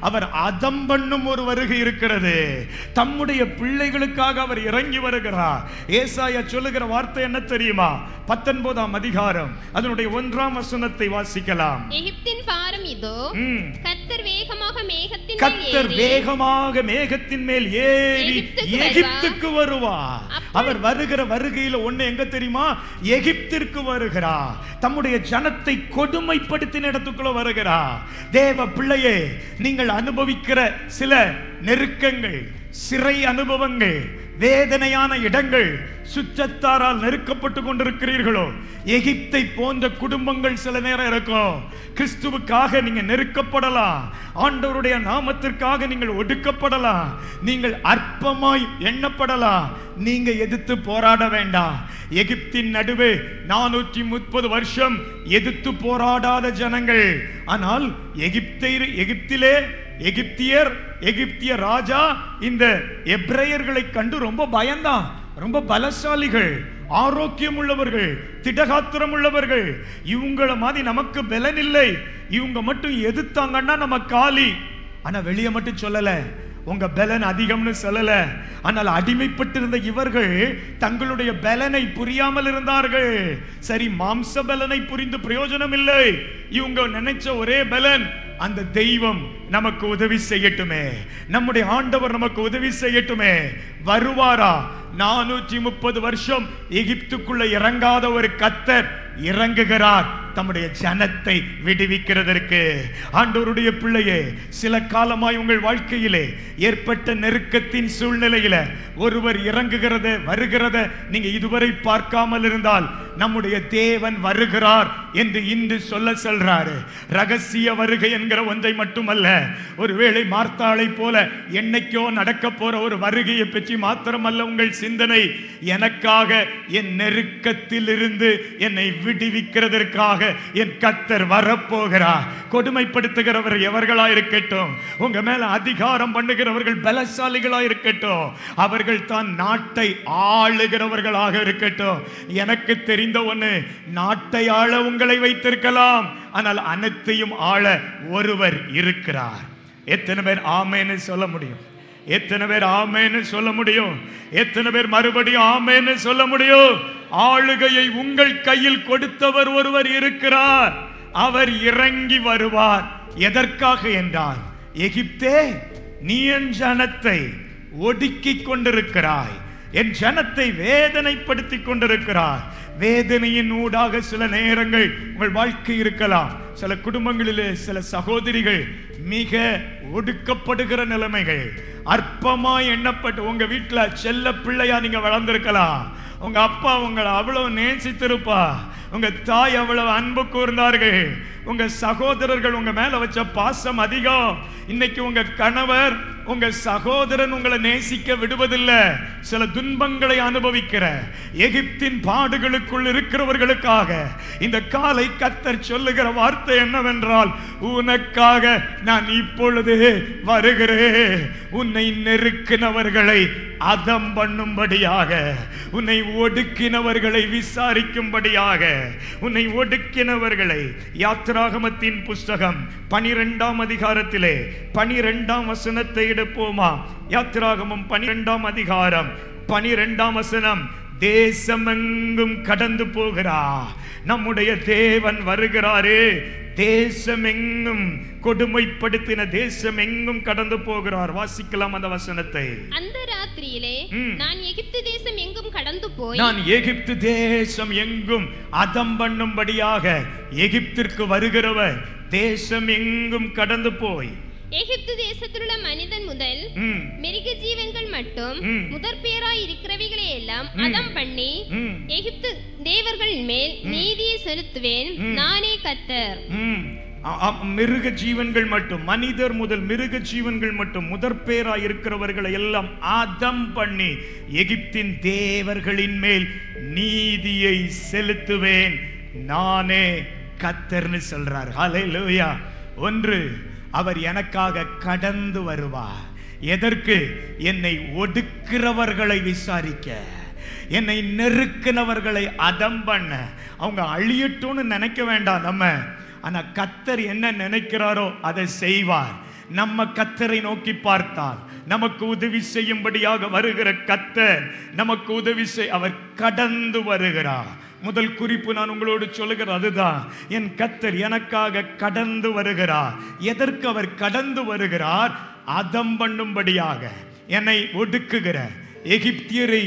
அவர் அதம் பண்ணும் ஒரு வருகை இருக்கிறது. தம்முடைய பிள்ளைகளுக்காக அவர் இறங்கி வருகிறார். ஏசாயா சொல்லுகிற வார்த்தை என்ன தெரியுமா? 19ஆம் அதிகாரம் அதனுடைய 1ஆம் வசனத்தை வாசிக்கலாம். எகிப்தின் பாரம் இதோ, கர்த்தர் வேகமாக மேகத்தின் மேல் ஏறி எகிப்துக்கு வருவார். அவர் வருகிற வருகையில ஒண்ணு எங்க தெரியுமா? எகிப்திற்கு வருகிறார். தம்முடைய ஜனத்தை கொடுமைப்படுத்தின இடத்துக்குள்ள வருகிறார். தேவ பிள்ளையே, நீங்கள் அனுபவிக்கிற சில நெருக்கங்கள், சிறை அனுபவங்கள், வேதனையான இடங்கள், சுற்றத்தாரால் நெருக்கப்பட்டு கொண்டிருக்கிறீர்களோ, எகிப்தை போன்ற குடும்பங்கள் சில நேரம் இருக்கும். கிறிஸ்துவுக்காக நீங்க நெருக்கப்படலாம், ஆண்டவருடைய நாமத்திற்காக நீங்கள் ஒடுக்கப்படலாம், நீங்கள் அற்பமாய் எண்ணப்படலாம். நீங்க எதிர்த்து போராட வேண்டாம். எகிப்தின் நடுவே 430 வருஷம் எதிர்த்து போராடாத ஜனங்கள். ஆனால் எகிப்திய ராஜா இந்த எபிரேயர்களை கண்டு ரொம்ப பயந்தான். ரொம்ப பலசாலிகள், ஆரோக்கியம் உள்ளவர்கள், திடகாத்திரம் உள்ளவர்கள். இவங்கள மாதிரி நமக்கு பலன் இல்லை, இவங்க மட்டும் எதிர்த்தாங்கன்னா நம்ம காலி. ஆனா வெளியே மட்டும் சொல்லல, உங்க பலன் அதிகம்னு சொல்லல. ஆனால் அடிமைப்பட்டிருந்த இவர்கள் தங்களுடைய பலனை புரியாமல் இருந்தார்கள். சரி, மாம்ச பலனை புரிந்து பிரயோஜனம் இல்லை. இவங்க நினைச்ச ஒரே பலன், அந்த தெய்வம் நமக்கு உதவி செய்யட்டுமே, நம்முடைய ஆண்டவர் நமக்கு உதவி செய்யட்டுமே. வருவாரா? 430 வருஷம் எகிப்துக்குள்ள இறங்காத ஒரு கர்த்தர் இறங்குகிறார் தம்முடைய ஜனத்தை விடுவிக்கிறதற்கு. ஆண்டவருடைய பிள்ளையே, சில காலமாய் உங்கள் வாழ்க்கையிலே ஏற்பட்ட நெருக்கத்தின் சூழ்நிலையில ஒருவர் இறங்குகிறத வருகிறத நீங்க இதுவரை பார்க்காமல் இருந்தால், நம்முடைய தேவன் வருகிறார் என்று இன்று சொல்றாரு. ரகசிய வருகை என்கிற ஒன்றை மட்டுமல்ல, ஒருவேளை மார்த்தாளை போல என்னைக்கோ நடக்க போற ஒரு வருகையை பற்றி மாத்திரமல்ல உங்கள் சிந்தனை. எனக்காக, என் நெருக்கத்தில் இருந்து என்னை விடுவிக்கிறதற்காக என் கர்த்தர் வரப்போகிறார். கொடுமைப்படுத்துகிறவர் எவர்களா இருக்கட்டும், உங்க மேல அதிகாரம் பண்ணுகிறவர்கள் பலசாலிகளா இருக்கட்டும், அவர்கள் தான் நாட்டை ஆளுகிறவர்களாக இருக்கட்டும். எனக்கு தெரிந்த ஒண்ணு, நாட்டை ஆள உங்களை வைத்திருக்கலாம், ஆனால் அனைத்தையும் ஆள ஒருவர் இருக்கிறார். எத்தனை பேர் ஆமேன்னு சொல்ல முடியும்? எத்தனை பேர் ஆமேன்னு சொல்ல முடியும்? எத்தனை பேர் மறுபடியும் ஆமேன்னு சொல்ல முடியும்? ஆளுகையை உங்கள் கையில் கொடுத்தவர் ஒருவர் இருக்கிறார். அவர் இறங்கி வருவார். எதற்காக என்றால், எகிப்தே, நீ என் ஜனத்தை ஒடுக்கிக் கொண்டிருக்கிறாய், என் ஜனத்தை வேதனைப்படுத்தி கொண்டிருக்கிறார். வேதனையின் ஊடாக சில நேரங்கள் உங்கள் வாழ்க்கை இருக்கலாம். சில குடும்பங்களிலே சில சகோதரிகள் மிக ஒடுக்கப்படுகிற நிலைமைகள், அற்பமாய் எண்ணப்பட்டு, உங்க வீட்டுல செல்ல பிள்ளையா நீங்க வளர்ந்திருக்கலாம். உங்க அப்பா உங்களை அவ்வளவு நேசித்திருப்பா, உங்க தாய் அவ்வளவு அன்பு கூர்ந்தார்கள், உங்க சகோதரர்கள் உங்க மேல வச்ச பாசம் அதிகம். இன்னைக்கு உங்க கணவர், உங்க சகோதரன் உங்களை நேசிக்க விடுவதில்லை. சில துன்பங்களை அனுபவிக்கிற எகிப்தின் பாடுகளுக்குள் இருக்கிறவர்களுக்காக இந்த காலை கர்த்தர் சொல்லுகிற வார்த்தை என்னவென்றால், உனக்காக நான் இப்பொழுது வருகிறேன். உன்னை நெருக்கினவர்களை அதம் பண்ணும்படியாக, உன்னை ஒடுக்கினவர்களை விசாரிக்கும்படியாக, உன்னை ஒடுக்கினவர்களை. யாத்திராகமத்தின் புஸ்தகம் 12ஆம் அதிகாரத்திலே 12ஆம் வசனத்தை எடுப்போமா? யாத்திராகமம் 12ஆம் அதிகாரம் 12ஆம் வசனம். தேசமெங்கும் கடந்து போகிறார் நம்முடைய தேவன் வருகிறாரே. தேசமெங்கும் கொடுமைப்படுத்தின தேசமெங்கும் கடந்து போகிறார். வாசிக்கலாம் அந்த வசனத்தை. அந்த ராத்திரியிலே நான் எகிப்து தேசம் எங்கும் கடந்து போய் நான் எகிப்து தேசம் எங்கும் அதம் பண்ணும்படியாக எகிப்திற்கு வருகிறவர் தேசம் எங்கும் கடந்து போய் எகிப்து தேசத்திலுள்ள மனிதன் முதல் மிருக ஜீவன்கள் மட்டும் முதற் பேராய் இருக்கிறவைகளை எல்லாம் அதம் பண்ணி எகிப்து தேவர்களின் மேல் நீதியை செலுத்துவேன், நானே கர்த்தர். மிருக ஜீவன்கள் மட்டும், மனிதர் முதல் மிருக ஜீவன்கள் மட்டும் முதற் பேரா இருக்கிறவர்களை எல்லாம் அதம் பண்ணி எகிப்தின் தேவர்களின் மேல் நீதியை செலுத்துவேன், நானே கர்த்தர்னு சொல்றார். ஹல்லேலூயா. ஒன்று, அவர் எனக்காக கடந்து வருவார். எதற்கு? என்னை ஒடுக்கிறவர்களை விசாரிக்க, என்னை நெருக்கினவர்களை அதம் பண்ண. அவங்க அழியட்டும்னு நினைக்க வேண்டாம் நம்ம. ஆனா கர்த்தர் என்ன நினைக்கிறாரோ அதை செய்வார். நம்ம கர்த்தரை நோக்கி பார்த்தால் நமக்கு உதவி செய்யும்படியாக வருகிற கர்த்தர் நமக்கு உதவி அவர் கடந்து வருகிறார். முதல் குறிப்பு நான் உங்களோடு சொல்லுகிற அதுதான், என் கர்த்தர் எனக்காக கடந்து வருகிறார். எதற்கு அவர் கடந்து வருகிறார்? அதம் பண்ணும்படியாக, என்னை ஒடுக்குகிற எகிப்தியரை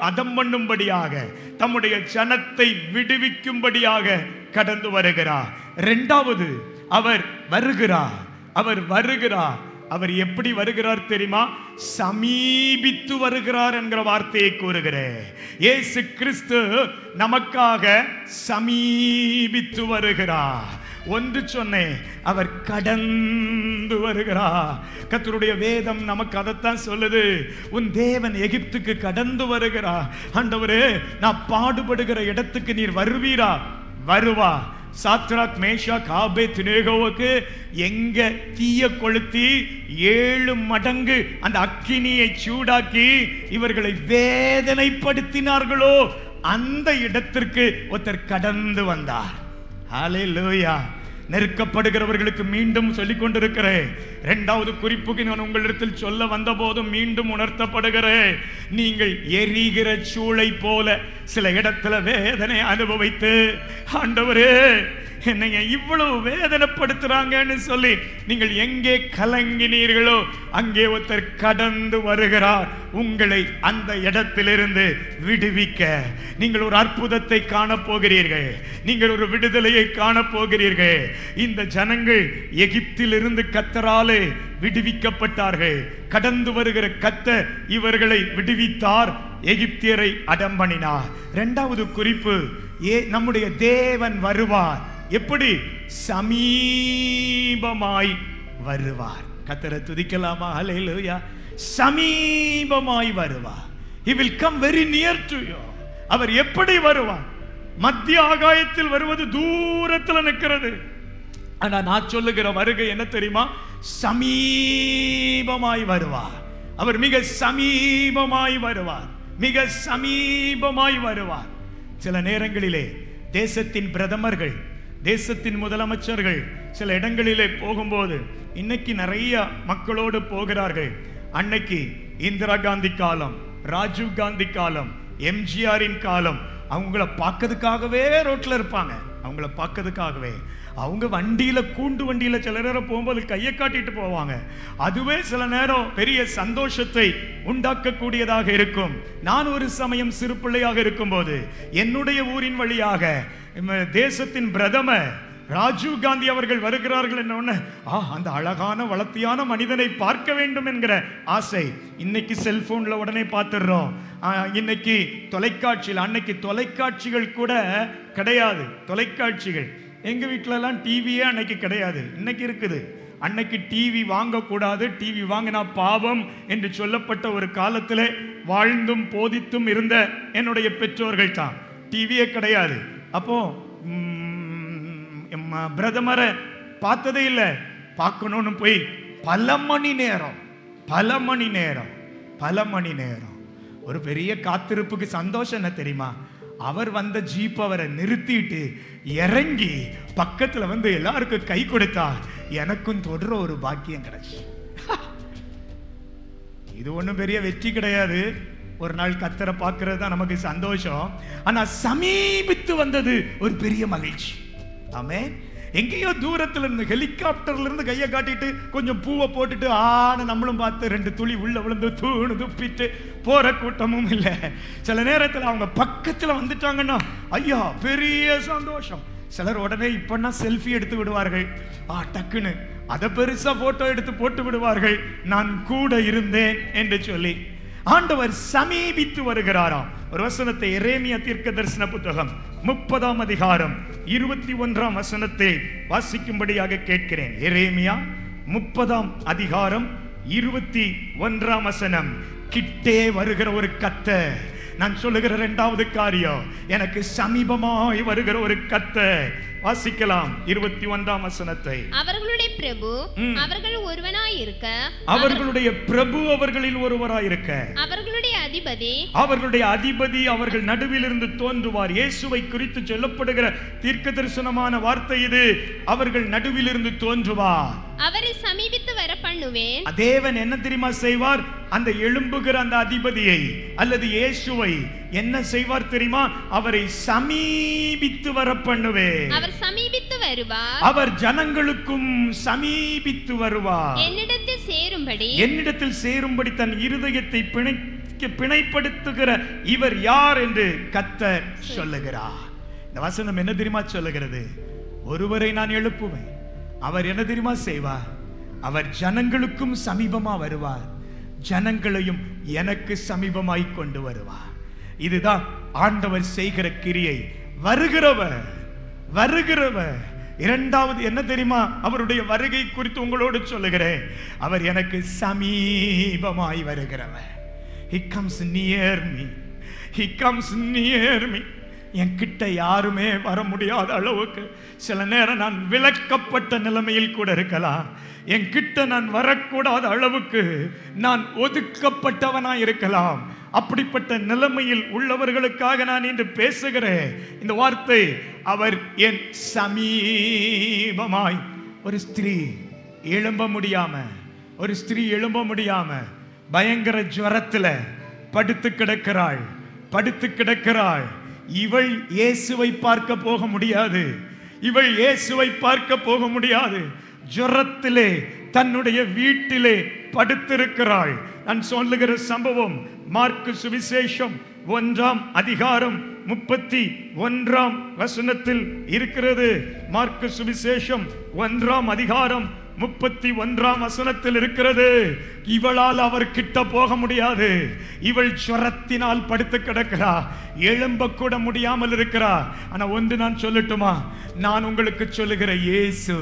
அதம் பண்ணும்படியாக, தம்முடைய ஜனத்தை விடுவிக்கும்படியாக கடந்து வருகிறார். இரண்டாவது, அவர் வருகிறார். அவர் எப்படி வருகிறார் தெரியுமா? சமீபித்து வருகிறார் என்கிற வார்த்தையை கூறுகிறேன். இயேசு கிறிஸ்து நமக்காக சமீபித்து வருகிறார். ஒன்று சொன்னேன், அவர் கடந்து வருகிறார். கர்த்தருடைய வேதம் நமக்கு அதைத்தான் சொல்லுது. உன் தேவன் எகிப்துக்கு கடந்து வருகிறார். ஆண்டவரே, நான் பாடுபடுகிற இடத்துக்கு நீர் வருவீரா? வருவா. சாத்ராக், மேஷாக், ஆபேத்நேகோவுக்கு எங்க தீய கொளுத்தி 7 மடங்கு அந்த அக்கினியை சூடாக்கி இவர்களை வேதனைப்படுத்தினார்களோ அந்த இடத்திற்கு ஒருத்தர் கடந்து வந்தார். ஹல்லேலூயா. நெருக்கப்படுகிறவர்களுக்கு மீண்டும் சொல்லிக் கொண்டிருக்கிறேன். இரண்டாவது குறிப்புக்கு நான் உங்களிடத்தில் சொல்ல வந்த போதும் மீண்டும் உணர்த்தப்படுகிறேன். நீங்கள் எரிகிற சூளை போல சில இடத்துல வேதனை அனுபவித்து, ஆண்டவரே என்னை இவ்வளவு வேதனைப்படுத்துறாங்கன்னு சொல்லி நீங்கள் எங்கே கலங்கினீர்களோ அங்கே ஒருத்தர் கடந்து வருகிறார் உங்களை அந்த இடத்திலிருந்து விடுவிக்க. நீங்கள் ஒரு அற்புதத்தை காணப்போகிறீர்கள், நீங்கள் ஒரு விடுதலையை காணப்போகிறீர்கள். இந்த ஜனங்கள் எகிப்திலிருந்து கர்த்தராலே விடுவிக்கப்பட்டார்கள். கடந்து வருகிற கர்த்தர் இவர்களை விடுவித்தார், எகிப்தியரை அடம்பண்ணினார். இரண்டாவது குறிப்பு, நம்முடைய தேவன் வருவார். எப்படி? சமீபமாய் வருவார். கர்த்தரை துதிக்கலாமா? ஹல்லேலூயா. சமீபமாய் வருவார். He will come very near to you. அவர் எப்படி வருவார்? மத்திய ஆகாயத்தில் வருவது தூரத்தில் நிற்கிறது. ஆனா நான் சொல்லுகிற வருகை என்ன தெரியுமா? சமீபமாய் வருவார். அவர் மிக சமீபமாய் வருவார், மிக சமீபமாய் வருவார். சில நேரங்களிலே தேசத்தின் பிரதமர்கள், தேசத்தின் முதலமைச்சர்கள் சில இடங்களிலே போகும்போது, இன்னைக்கு நிறைய மக்களோடு போகிறார்கள். அன்னைக்கு இந்திரா காந்தி காலம், ராஜீவ் காந்தி காலம், எம்ஜிஆரின் காலம், அவங்கள பார்க்கறதுக்காகவே ரோட்ல இருப்பாங்க. அவங்கள பார்க்கறதுக்காகவே அவங்க வண்டியில, கூண்டு வண்டியில சில நேரம் போகும்போது கையை காட்டிட்டு போவாங்க. அதுவே சில நேரம் பெரிய சந்தோஷத்தை உண்டாக்கக்கூடியதாக இருக்கும். நான் ஒரு சமயம் சிறு பிள்ளையாக இருக்கும்போது என்னுடைய ஊரின் வழியாக தேசத்தின் பிரதமர் ராஜீவ் காந்தி அவர்கள் வருகிறார்கள் என்ன, அந்த அழகான வளர்த்தியான மனிதனை பார்க்க வேண்டும் என்கிற ஆசை. இன்னைக்கு செல்போன்ல உடனே பார்த்துடுறோம். இன்னைக்கு தொலைக்காட்சியில், அன்னைக்கு தொலைக்காட்சிகள் கூட கிடையாது. தொலைக்காட்சிகள் எங்க வீட்டுல எல்லாம் டிவியே அன்னைக்கு கிடையாது, இன்னைக்கு இருக்குது. அன்னைக்கு டிவி வாங்கக்கூடாது, டிவி வாங்கினா பாவம் என்று சொல்லப்பட்ட ஒரு காலத்தில் வாழ்ந்தும் போதித்தும் இருந்த என்னுடைய பெற்றோர்கள் தான். டிவியே கிடையாது. அப்போ பிரதமரை பார்த்ததே இல்லை. பார்க்கணும்னு போய் பல மணி நேரம் ஒரு பெரிய காத்திருப்புக்கு சந்தோஷம் என்ன தெரியுமா? அவர் வந்த ஜீப் அவரை நிறுத்திட்டு இறங்கி பக்கத்துல வந்து எல்லாருக்கும் கை கொடுத்தா எனக்கும் தொடர ஒரு பாக்கியம் கிடைச்சு. இது ஒண்ணும் பெரிய வெற்றி கிடையாது. ஒரு நாள் கர்த்தரை பார்க்கிறது தான் நமக்கு சந்தோஷம். ஆனா சமீபித்து வந்தது ஒரு பெரிய மகிழ்ச்சி. ஆமென். எங்கேயோ தூரத்துல இருந்து ஹெலிகாப்டர்ல இருந்து கையை காட்டிட்டு கொஞ்சம் பூவை போட்டுட்டு ஆன நம்மளும் பார்த்து 2 துளி உள்ள விழுந்து தூணு துப்பிட்டு போற கூட்டமும் இல்லை. சில நேரத்தில் அவங்க பக்கத்துல வந்துட்டாங்கன்னா ஐயா பெரிய சந்தோஷம். சிலர் உடனே இப்பன்னா செல்ஃபி எடுத்து விடுவார்கள், டக்குன்னு அதை பெருசா போட்டோ எடுத்து போட்டு விடுவார்கள், நான் கூட இருந்தேன் என்று சொல்லி. ஆண்டவர் சமீபித்து வருகிறாராம். ஒரு வசனத்தை எரேமியா தீர்க்க தரிசன புத்தகம் 30ஆம் அதிகாரம் 21ஆம் வசனத்தை வாசிக்கும்படியாக கேட்கிறேன். எரேமியா 30ஆம் அதிகாரம் 21ஆம் வசனம். கிட்டே வருகிற ஒரு கர்த்தர், நான் சொல்லுகிற 2வது காரியம், எனக்கு சமீபமாய் வருகிற ஒரு கர்த்தர். வாசிக்கலாம் 21ஆம் வசனத்தை. அவர்களுடைய பிரபு அவர்கள் ஒருவனாய் இருக்க, அவர்களுடைய பிரபு அவர்களில் ஒருவராய் இருக்க, அவர்களுடைய அதிபதி அவர்கள் நடுவில் இருந்து தோன்றுவார். இயேசுவை குறித்து சொல்லப்படுகிற தீர்க்க தரிசனமான வார்த்தை இது. அவர்கள் நடுவில் இருந்து தோன்றுவார், அவரை சமீபித்து வர பண்ணுவேன். தேவன் என்ன தெரியுமா செய்வார்? அந்த எழும்புகிற அந்த அதிபதியை அல்லது இயேசுவை என்ன செய்வார் தெரியுமா? அவரை சமீபித்து வர பண்ணுவேன். அவர் சமீபித்து வருவார், அவர் ஜனங்களுக்கும் சமீபித்து வருவார். என்னிடத்தில் சேரும்படி தன் இருதயத்தை பிணைப்படுத்துகிற இவர் யார் என்று கர்த்தர் சொல்லுகிறார். இந்த வசனம் என்ன தெரியுமா சொல்லுகிறது? ஒருவரை நான் எழுப்புவேன், அவர் என்ன தெரியுமா செய்வார்? அவர் ஜனங்களுக்கும் சமீபமா வருவார், ஜனங்களையும் எனக்கு சமீபமாய் கொண்டு வருவார். இதுதான் ஆண்டவர் செய்கிற கிரியை. வருகிறவர் 2வது என்ன தெரியுமா? அவருடைய வருகை குறித்து உங்களோடு சொல்லுகிறேன். அவர் எனக்கு சமீபமாய் வருகிறவர். He comes near me. He comes near me. என் கிட்ட யாருமே வர முடியாத அளவுக்கு சில நேரம் நான் விலக்கப்பட்ட நிலைமையில் கூட இருக்கலாம். என் கிட்ட நான் வரக்கூடாத அளவுக்கு நான் ஒதுக்கப்பட்டவனாய் இருக்கலாம். அப்படிப்பட்ட நிலைமையில் உள்ளவர்களுக்காக நான் இன்று பேசுகிறேன் இந்த வார்த்தை. அவர் என் சமீபமாய். ஒரு ஸ்திரீ எழும்ப முடியாம பயங்கர ஜுரத்துல படுத்து கிடக்கிறாள். இவள் இயேசுவை பார்க்க போக முடியாது. ஜுரத்திலே தன்னுடைய வீட்டிலே படுத்திருக்கிறாள். நான் சொல்லுகிற சம்பவம் மார்க்கு சுவிசேஷம் 1ஆம் அதிகாரம் 31ஆம் வசனத்தில் இருக்கிறது. மார்க்கு சுவிசேஷம் 1ஆம் அதிகாரம் 31ஆம் வசனத்தில் இருக்கிறது. இவளால் அவர் கிட்ட போக முடியாது. இவள் ஜுரத்தினால் படுத்து கிடக்கிறா, எழும்ப கூட முடியாமல் இருக்கிறா. ஆனா ஒன்று நான் சொல்லட்டுமா? நான் உங்களுக்கு சொல்லுகிற இயேசு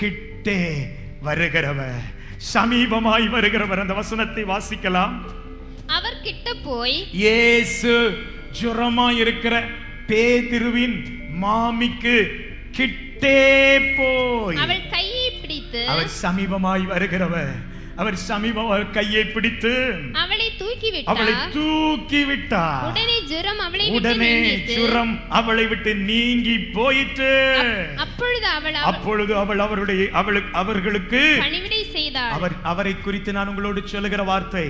கிட்டே வருகிறவர், சமீபமாய் வருகிறவர். அந்த வசனத்தை வாசிக்கலாம். அவர் கிட்ட போய், இயேசு ஜுரமாய் இருக்கிற பேதுருவின் மாமிக்கு கிட்டே போய் அவள் கையை பிடித்து, அவர் சமீபமாய் வருகிறவர், அவர் சமீபமாக கையை பிடித்து அவளை தூக்கி விட்டார். உடனே ஜுரம் அவளை விட்டு நீங்கி போயிற்று. அப்பொழுது அவள் அவர்களுக்கு பணிவிடை செய்தார். அவரை குறித்து நான் உங்களோடு சொல்லுகிற வார்த்தை,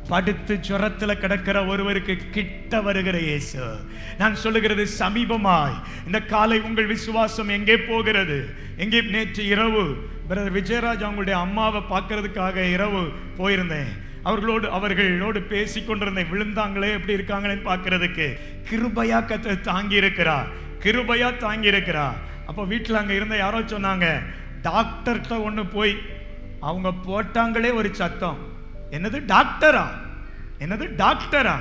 படுத்து ஜுரத்துல கிடக்கிற ஒருவருக்கு கிட்ட வருகிற இயேசு. நான் சொல்லுகிறது சமீபமாய். இந்த காலை உங்கள் விசுவாசம் எங்கே போகிறது? எங்கே? நேற்று இரவு பிரதர் விஜயராஜ் அவங்களுடைய அம்மாவை பார்க்கறதுக்காக இரவு போயிருந்தேன். அவர்களோடு பேசி கொண்டிருந்தேன். விழுந்தாங்களே எப்படி இருக்காங்களேன்னு பார்க்கறதுக்கு. கிருபையா கர்த்தர் தாங்கி இருக்கிறா. அப்போ வீட்டில் அங்கே இருந்த யாரோ சொன்னாங்க, டாக்டர்கிட்ட ஒன்று போய் அவங்க போட்டாங்களே ஒரு சத்தம். என்னது டாக்டரா?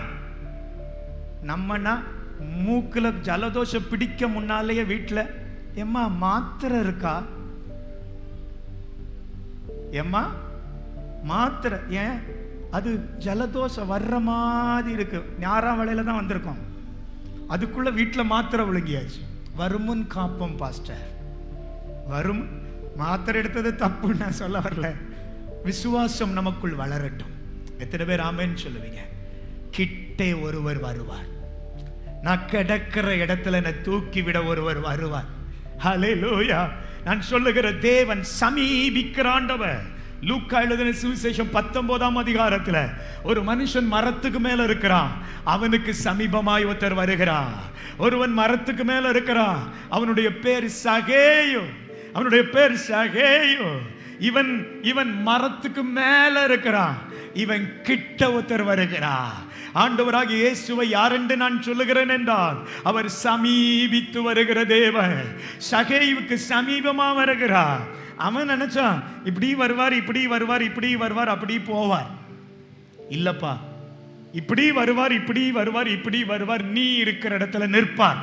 நம்மனா மூக்குல ஜலதோஷம் பிடிக்க முன்னாலேயே வீட்டில் எம்மா மாத்திரை இருக்கா? எம்மா மாத்திரை ஏன்? அது ஜலதோஷம் வர்ற மாதிரி இருக்கு. ஞாயிறாம் வேளையில தான் வந்திருக்கோம். அதுக்குள்ள வீட்டில் மாத்திரை விழுங்கியாச்சு. வருமுன் காப்போம் பாஸ்டர். வரும் மாத்திரை எடுத்தது தப்பு நான் சொல்ல வரல. விசுவாசம் நமக்குள் வளரட்டும். எத்தனை பேர் ஆமென் சொல்லுவீங்க? கிட்டே ஒருவர் வருவார். நான் கிடக்கிற இடத்துல என்னை தூக்கி விட ஒருவர் வருவார். ஹல்லேலூயா. நான் சொல்லுகிற தேவன் சமீபிக்கிற ஆண்டவர். லூக்கா எழுதின சுவிசேஷம் 19ஆம் அதிகாரத்துல ஒரு மனுஷன் மரத்துக்கு மேல இருக்கிறான். அவனுக்கு சமீபமாய் ஒருத்தர் வருகிறான். ஒருவன் மரத்துக்கு மேல இருக்கிறான். அவனுடைய பேர் சகேயு. அவனுடைய பேர் சகேயு. இவன் இவன் மரத்துக்கு மேல இருக்கிறான். இவன் கிட்ட ஒருத்தர் வருகிறார். ஆண்டவராகிய இயேசுவை யார் என்று நான் சொல்லுகிறேன் என்றால், அவர் சமீபித்து வருகிற தேவன். சகேயுவுக்கு சமீபமா வருகிறார். அவன் நினைச்சான் இப்படி வருவார், இப்படி வருவார், இப்படி வருவார், அப்படி போவார். இல்லப்பா, இப்படி வருவார், இப்படி வருவார், இப்படி வருவார், நீ இருக்கிற இடத்துல நிற்பார்.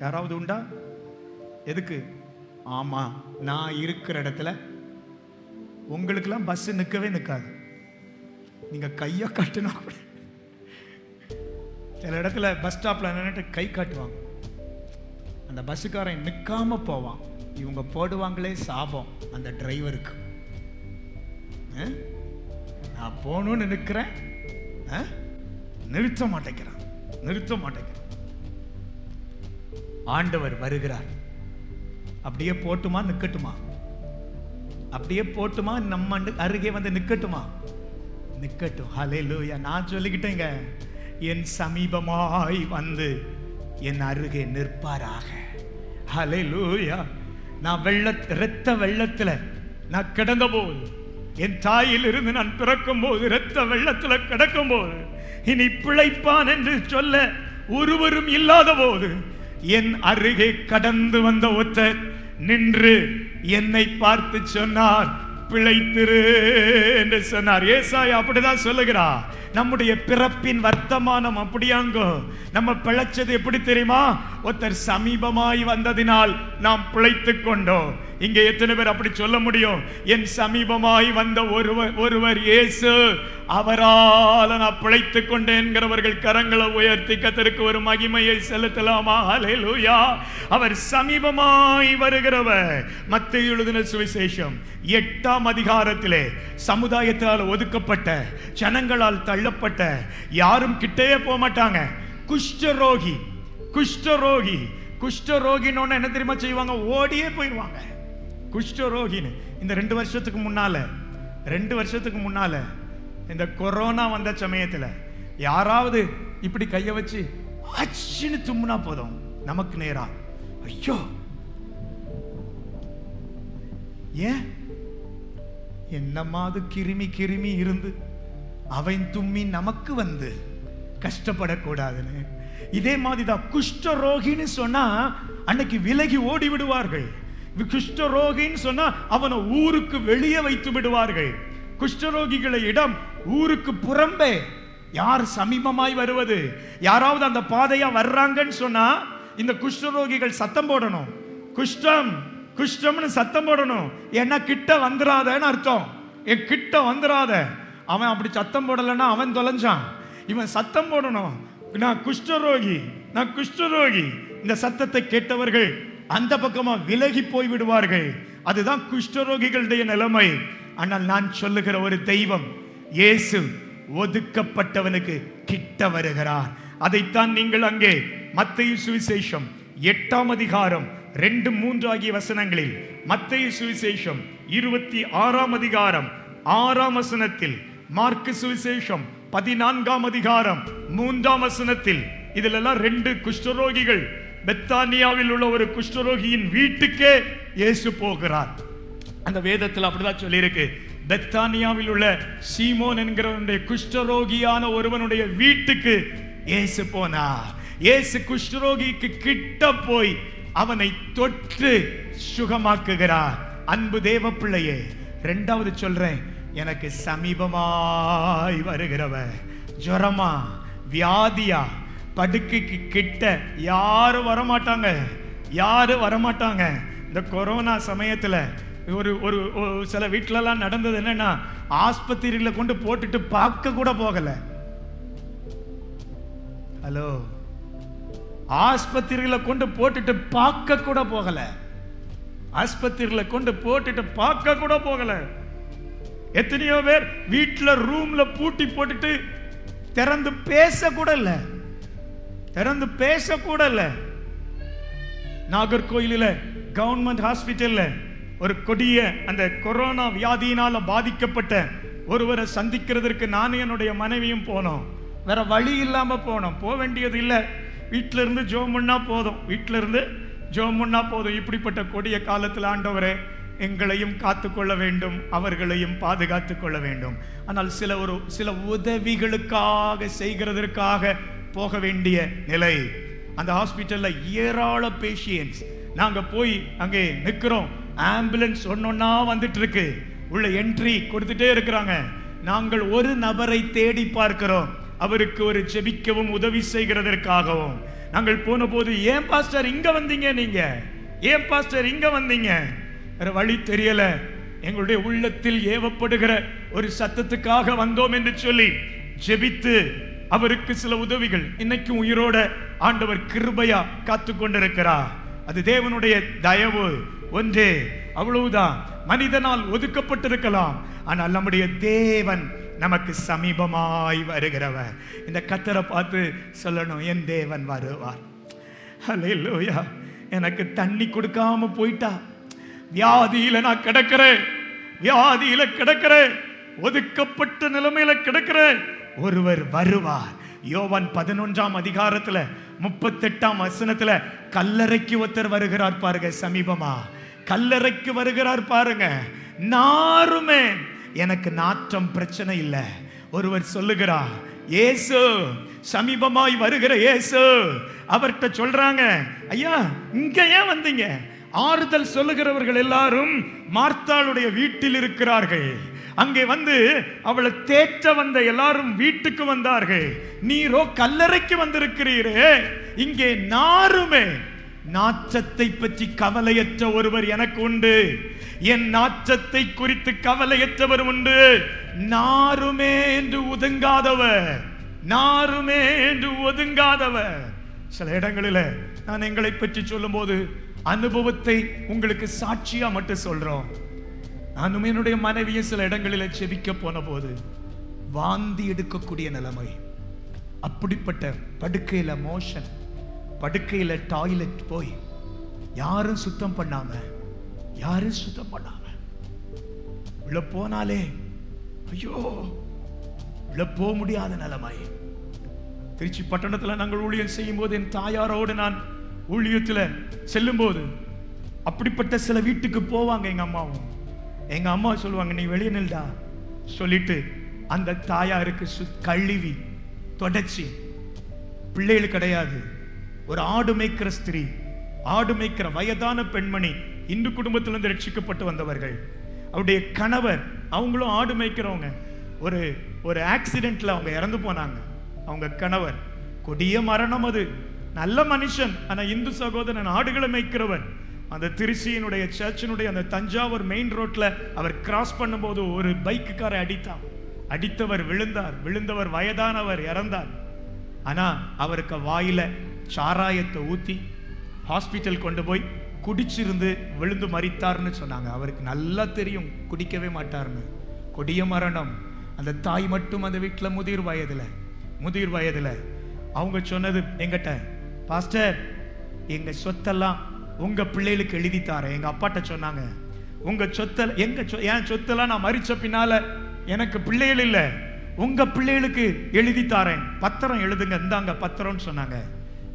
யாராவது உண்டா? எதுக்கு? ஆமா, நான் இருக்கிற இடத்துல உங்களுக்கெல்லாம் பஸ் நிற்கவே நிற்காது. நீங்க கையை காட்டுனா கூட, சில இடத்துல பஸ் ஸ்டாப்ல நின்னுட்டு கை காட்டுவாங்க. அந்த பஸ்ஸுக்காரன் நிற்காம போவான். இவங்க போடுவாங்களே சாபம் அந்த டிரைவருக்கு. நான் போகணும்னு நிற்கிறேன், நிறுத்த மாட்டேங்கிறான், நிறுத்த மாட்டேங்கிறான். ஆண்டவர் வருகிறார். அப்படியே போட்டுமா நிக்கட்டுமா? அப்படியே போட்டுமா? நம்ம அருகே வந்து நிக்கட்டுமா? நிக்கட்டும். ஹல்லேலூயா. நான் சொல்லிக்கிட்டேங்க, என் சமீபமாய் வந்து என் அருகே நிற்பாராக. ஹல்லேலூயா. நான் இரத்த வெள்ளத்துல நான் கிடந்த போது, என் தாயில் இருந்து நான் பிறக்கும் போது இரத்த வெள்ளத்துல கிடக்கும் போது, இனி பிழைப்பான் என்று சொல்ல ஒருவரும் இல்லாத போது, என் அருகே கடந்து வந்த ஒருத்தர் நின்று என்னை பார்த்து சொன்னார், பிழைத்திரு என்று சொன்னார். ஏசாயா அப்படிதான் சொல்லுகிறார். நம்முடைய பிறப்பின் வர்த்தமானம் அப்படியாங்கோ. நம்ம பிழைச்சது எப்படி தெரியுமா? ஒருத்தர் சமீபமாய் வந்ததினால் நாம் பிழைத்துக் கொண்டோம். இங்கே எத்தனை பேர் அப்படி சொல்ல முடியும்? என் சமீபமாய் வந்த ஒருவர் இயேசு, அவரால் நான் பிழைத்துக் கொண்டேன்கிறவர்கள் கரங்களை உயர்த்தி கர்த்தருக்கு ஒரு மகிமையை செலுத்தலாமா? ஹல்லேலூயா. அவர் சமீபமாய் வருகிறவர். மத்தேயு எழுதின சுவிசேஷம் 8ஆம் அதிகாரத்திலே, சமுதாயத்தால் ஒதுக்கப்பட்ட, ஜனங்களால் தள்ளப்பட்ட, யாரும் கிட்டே போக மாட்டாங்க, குஷ்டரோகி. குஷ்டரோகி குஷ்டரோகின்னு என்ன தெரியுமா செய்வாங்க? ஓடியே போயிடுவாங்க. குஷ்டரோகின்னு இந்த 2 வருஷத்துக்கு முன்னால இந்த கொரோனா வந்த சமயத்துல யாராவது இப்படி கைய வச்சு அச்சின்னு தும்முனா போதும், நமக்கு நேரா ஐயோ, ஏன் என்னமாவது கிருமி இருந்து அவன் தும்மி நமக்கு வந்து கஷ்டப்படக்கூடாதுன்னு. இதே மாதிரிதான் குஷ்டரோகின்னு சொன்னா அன்னைக்கு விலகி ஓடி விடுவார்கள். குஷ்டரோகின்னு சொன்னா அவனை ஊருக்கு வெளியே வைத்து விடுவார்கள். குஷ்டரோகிகளை இடம் ஊருக்கு புறம்பே. யார் சமீபமாய் வருவது, யாராவது அந்த பாதையா வர்றாங்கன்னு சொன்னா இந்த குஷ்டரோகிகள் சத்தம் போடணும். குஷ்டம் குஷ்டம்னு சத்தம் போடணும். ஏன்னா கிட்ட வந்துராதன்னு அர்த்தம். என் கிட்ட வந்துராத. அவன் அப்படி சத்தம் போடலைன்னா அவன் தொலைஞ்சான். இவன் சத்தம் போடணும், நான் குஷ்டரோகி, நான் குஷ்டரோகி. இந்த சத்தத்தை கேட்டவர்கள் அந்த பக்கமா விலகி போய் விடுவார்கள். அதுதான் குஷ்டரோகிகளுடைய நிலைமை. ஆனால் நான் சொல்லுகிற ஒரு தெய்வம், இயேசு ஒதுக்கப்பட்டவனுக்கு கிட்ட வருகிறார். அதைத்தான் நீங்கள் அங்கே மத்தேயு சுவிசேஷம் 8ஆம் அதிகாரம் 2-3 ஆகிய வசனங்களில், மத்தேயு சுவிசேஷம் 26ஆம் அதிகாரம் 6ஆம் வசனத்தில், மார்க்கு சுவிசேஷம் 14ஆம் அதிகாரம் 3ஆம் வசனத்தில், இதிலெல்லாம் 2 குஷ்டரோகிகள், பெத்தானியாவில் உள்ள ஒரு குஷ்டரோகியின் வீட்டுக்கே இயேசு போகிறார். அந்த வேதத்தில் அப்படிதான் சொல்லியிருக்கு. பெத்தானியாவில் உள்ள சீமோன் என்கிறவனுடைய குஷ்டரோகியான ஒருவனுடைய வீட்டுக்கு இயேசு போனார். இயேசு குஷ்டரோகிக்கு கிட்ட போய் அவனை தொட்டு சுகமாக்குகிறார். அன்பு தேவ பிள்ளையே, 2வது சொல்றேன், எனக்கு சமீபமாய் வருகிறவர், ஜுரமா வியாதியா படுக்கைக்கு கிட்ட யாரும் வரமாட்டாங்க, யாரும் வரமாட்டாங்க. இந்த கொரோனா சமயத்துல ஒரு ஒரு சில வீட்டிலலாம் நடந்தது என்னன்னா, ஆஸ்பத்திரியில கொண்டு போட்டுட்டு பார்க்க கூட போகல. ஹலோ, ஆஸ்பத்திரியில கொண்டு போட்டுட்டு பார்க்க கூட போகல. ஆஸ்பத்திரியில கொண்டு போட்டுட்டு பார்க்க கூட போகல. எத்தனையோ பேர் வீட்டுல ரூம்ல பூட்டி போட்டுட்டு திறந்து பேச கூட இல்ல, திறந்து பேச கூட இல்ல. நாகர்கோயிலில் கவர்மெண்ட் ஹாஸ்பிட்டல்ல ஒரு கொடிய அந்த கொரோனா வியாதியினால பாதிக்கப்பட்ட ஒருவரை சந்திக்கிறதுக்கு நானும் என்னுடைய மனைவியும் போனோம். வேற வழி இல்லாம போனோம். போக வேண்டியது இல்லை. வீட்டில இருந்து ஜெபம் பண்ணா போதும், வீட்டில இருந்து ஜெபம் பண்ணா போதும். இப்படிப்பட்ட கொடிய காலத்தில் ஆண்டவரே எங்களையும் காத்துக்கொள்ள வேண்டும், அவர்களையும் பாதுகாத்து கொள்ள வேண்டும். ஆனால் சில உதவிகளுக்காக செய்கிறதற்காக போக வேண்டிய நிலை. அந்த ஹாஸ்பிட்டல்ல ஏராள பேஷியன்ஸ். நாங்க போய் அங்கே நிற்கிறோம், ஆம்புலன்ஸ் ஒன்னொன்னா வந்துட்டு இருக்கு, உள்ள என்ட்ரி கொடுத்துட்டே இருக்கிறாங்க. நாங்கள் ஒரு நபரை தேடி பார்க்கிறோம், அவருக்கு ஒரு ஜெபிக்கவும் உதவி செய்கிறதற்காகவும். நாங்கள் போன போது, ஏன் பாஸ்டர் இங்க வந்தீங்க, நீங்க ஏன் பாஸ்டர் இங்க வந்தீங்க? வேற வழி தெரியல, எங்களுடைய உள்ளத்தில் ஏவப்படுகிற ஒரு சத்தத்துக்காக வந்தோம் என்று சொல்லி ஜெபித்து அவருக்கு சில உதவிகள். இன்னைக்கும் உயிரோட ஆண்டவர் கிருபையா காத்து கொண்டிருக்கிறார். அது தேவனுடைய தயவு ஒன்றே, அவ்வளவுதான். மனிதனால் ஒதுக்கப்பட்டிருக்கலாம், ஆனால் நம்முடைய தேவன் நமக்கு சமீபமாய் வருகிறவர். இந்த கர்த்தரை பார்த்து சொல்லணும், என் தேவன் வருவார். ஹல்லேலூயா. எனக்கு தண்ணி கொடுக்காம போயிட்டா, வியாதியில நான் கிடக்கிறேன், வியாதியில கிடக்கிறேன், ஒதுக்கப்பட்ட நிலைமையில கிடக்கிறேன், ஒருவர் வருவார். யோவான் 11ஆம் அதிகாரத்துல 38ஆம் வசனத்துல கல்லறைக்கு ஒருத்தர் வருகிறார் பாருங்க, சமீபமா கல்லறைக்கு வருகிறார் பாருங்க. நாருமே எனக்கு நாற்றம் பிரச்சனை இல்லை. ஒருவர் சொல்லுகிறார், இயேசு சமீபமாய் வருகிற இயேசு. அவர்கிட்ட சொல்றாங்க, ஐயா இங்க ஏன் வந்தீங்க? ஆறுதல் சொல்லுகிறவர்கள் எல்லாரும் மார்த்தாளுடைய வீட்டில் இருக்கிறார்கள். அங்கே வந்து அவளை தேற்ற வந்த எல்லாரும் வீட்டுக்கு வந்தார்கள். நீரோ கல்லறைக்கு வந்திருக்கிறீரே. இங்கே நாருமே நாற்றத்தை பற்றி கவலையற்ற ஒருவர் எனக்கு உண்டு. என் நாற்றத்தை குறித்து கவலையற்றவர் உண்டு. நாருமே என்று ஒதுங்காதவர், நாருமே என்று ஒதுங்காதவர். சில இடங்களில் நான் எங்களை பற்றி சொல்லும் போது அனுபவத்தை உங்களுக்கு சாட்சியா மட்டும் சொல்றோம். நானும் என்னுடைய மனைவியை சில இடங்களில் செபிக்க போன போது வாந்தி எடுக்கக்கூடிய நிலைமை. அப்படிப்பட்ட படுக்கையில மோஷன், படுக்கையில டாய்லெட் போய் யாரும் சுத்தம் பண்ணாம உள்ள போனாலே ஐயோ உள்ள போக முடியாத நிலைமை. திருச்சி பட்டணத்துல நாங்கள் ஊழியம் செய்யும் போது என் தாயாரோடு நான் ஊழியத்துல செல்லும் போது அப்படிப்பட்ட சில வீட்டுக்கு போவாங்க. எங்க அம்மா சொல்லுவாங்க, நீ வெளியே நில்டா சொல்லிட்டு அந்த தாயாருக்கு கழுவி தொடச்சி, பிள்ளைகள் கிடையாது, ஒரு ஆடு மேய்க்கிற ஸ்திரீ, ஆடு மேய்க்கிற வயதான பெண்மணி, இந்து குடும்பத்திலிருந்து ரட்சிக்கப்பட்டு வந்தவர்கள். அவருடைய கணவர் அவங்களும் ஆடு மேய்க்கிறவங்க. ஒரு ஆக்சிடென்ட்ல அவங்க இறந்து போனாங்க. அவங்க கணவர் கொடிய மரணம். அது நல்ல மனுஷன், ஆனா இந்து சகோதரன், ஆடுகளை மேய்க்கிறவர். அந்த திருச்சியினுடைய சர்ச்சினுடைய அந்த தஞ்சாவூர் மெயின் ரோட்ல அவர் கிராஸ் பண்ணும்போது ஒரு பைக்குக்காரை அடித்தவர் விழுந்தவர் வயதானவர் இறந்தார். ஆனா அவருக்கு வாயில சாராயத்தை ஊத்தி ஹாஸ்பிட்டல் கொண்டு போய் குடிச்சிருந்து விழுந்து மரித்தார்னு சொன்னாங்க. அவருக்கு நல்லா தெரியும் குடிக்கவே மாட்டார்னு. கொடிய மரணம். அந்த தாய் மட்டும் அந்த வீட்டில் முதிர் வயதுல அவங்க சொன்னது எங்கிட்ட, பாஸ்டர் எங்க சொத்தெல்லாம் உங்க பிள்ளைகளுக்கு எழுதி தாரேன். எங்க அப்பாட்ட சொன்னாங்க, உங்க சொத்த என் சொத்தெல்லாம் நான் மரிச்ச பின்னால எனக்கு பிள்ளைகள் இல்லை, உங்க பிள்ளைகளுக்கு எழுதி தாரேன், பத்திரம் எழுதுங்க, இந்தாங்க பத்திரம்னு சொன்னாங்க.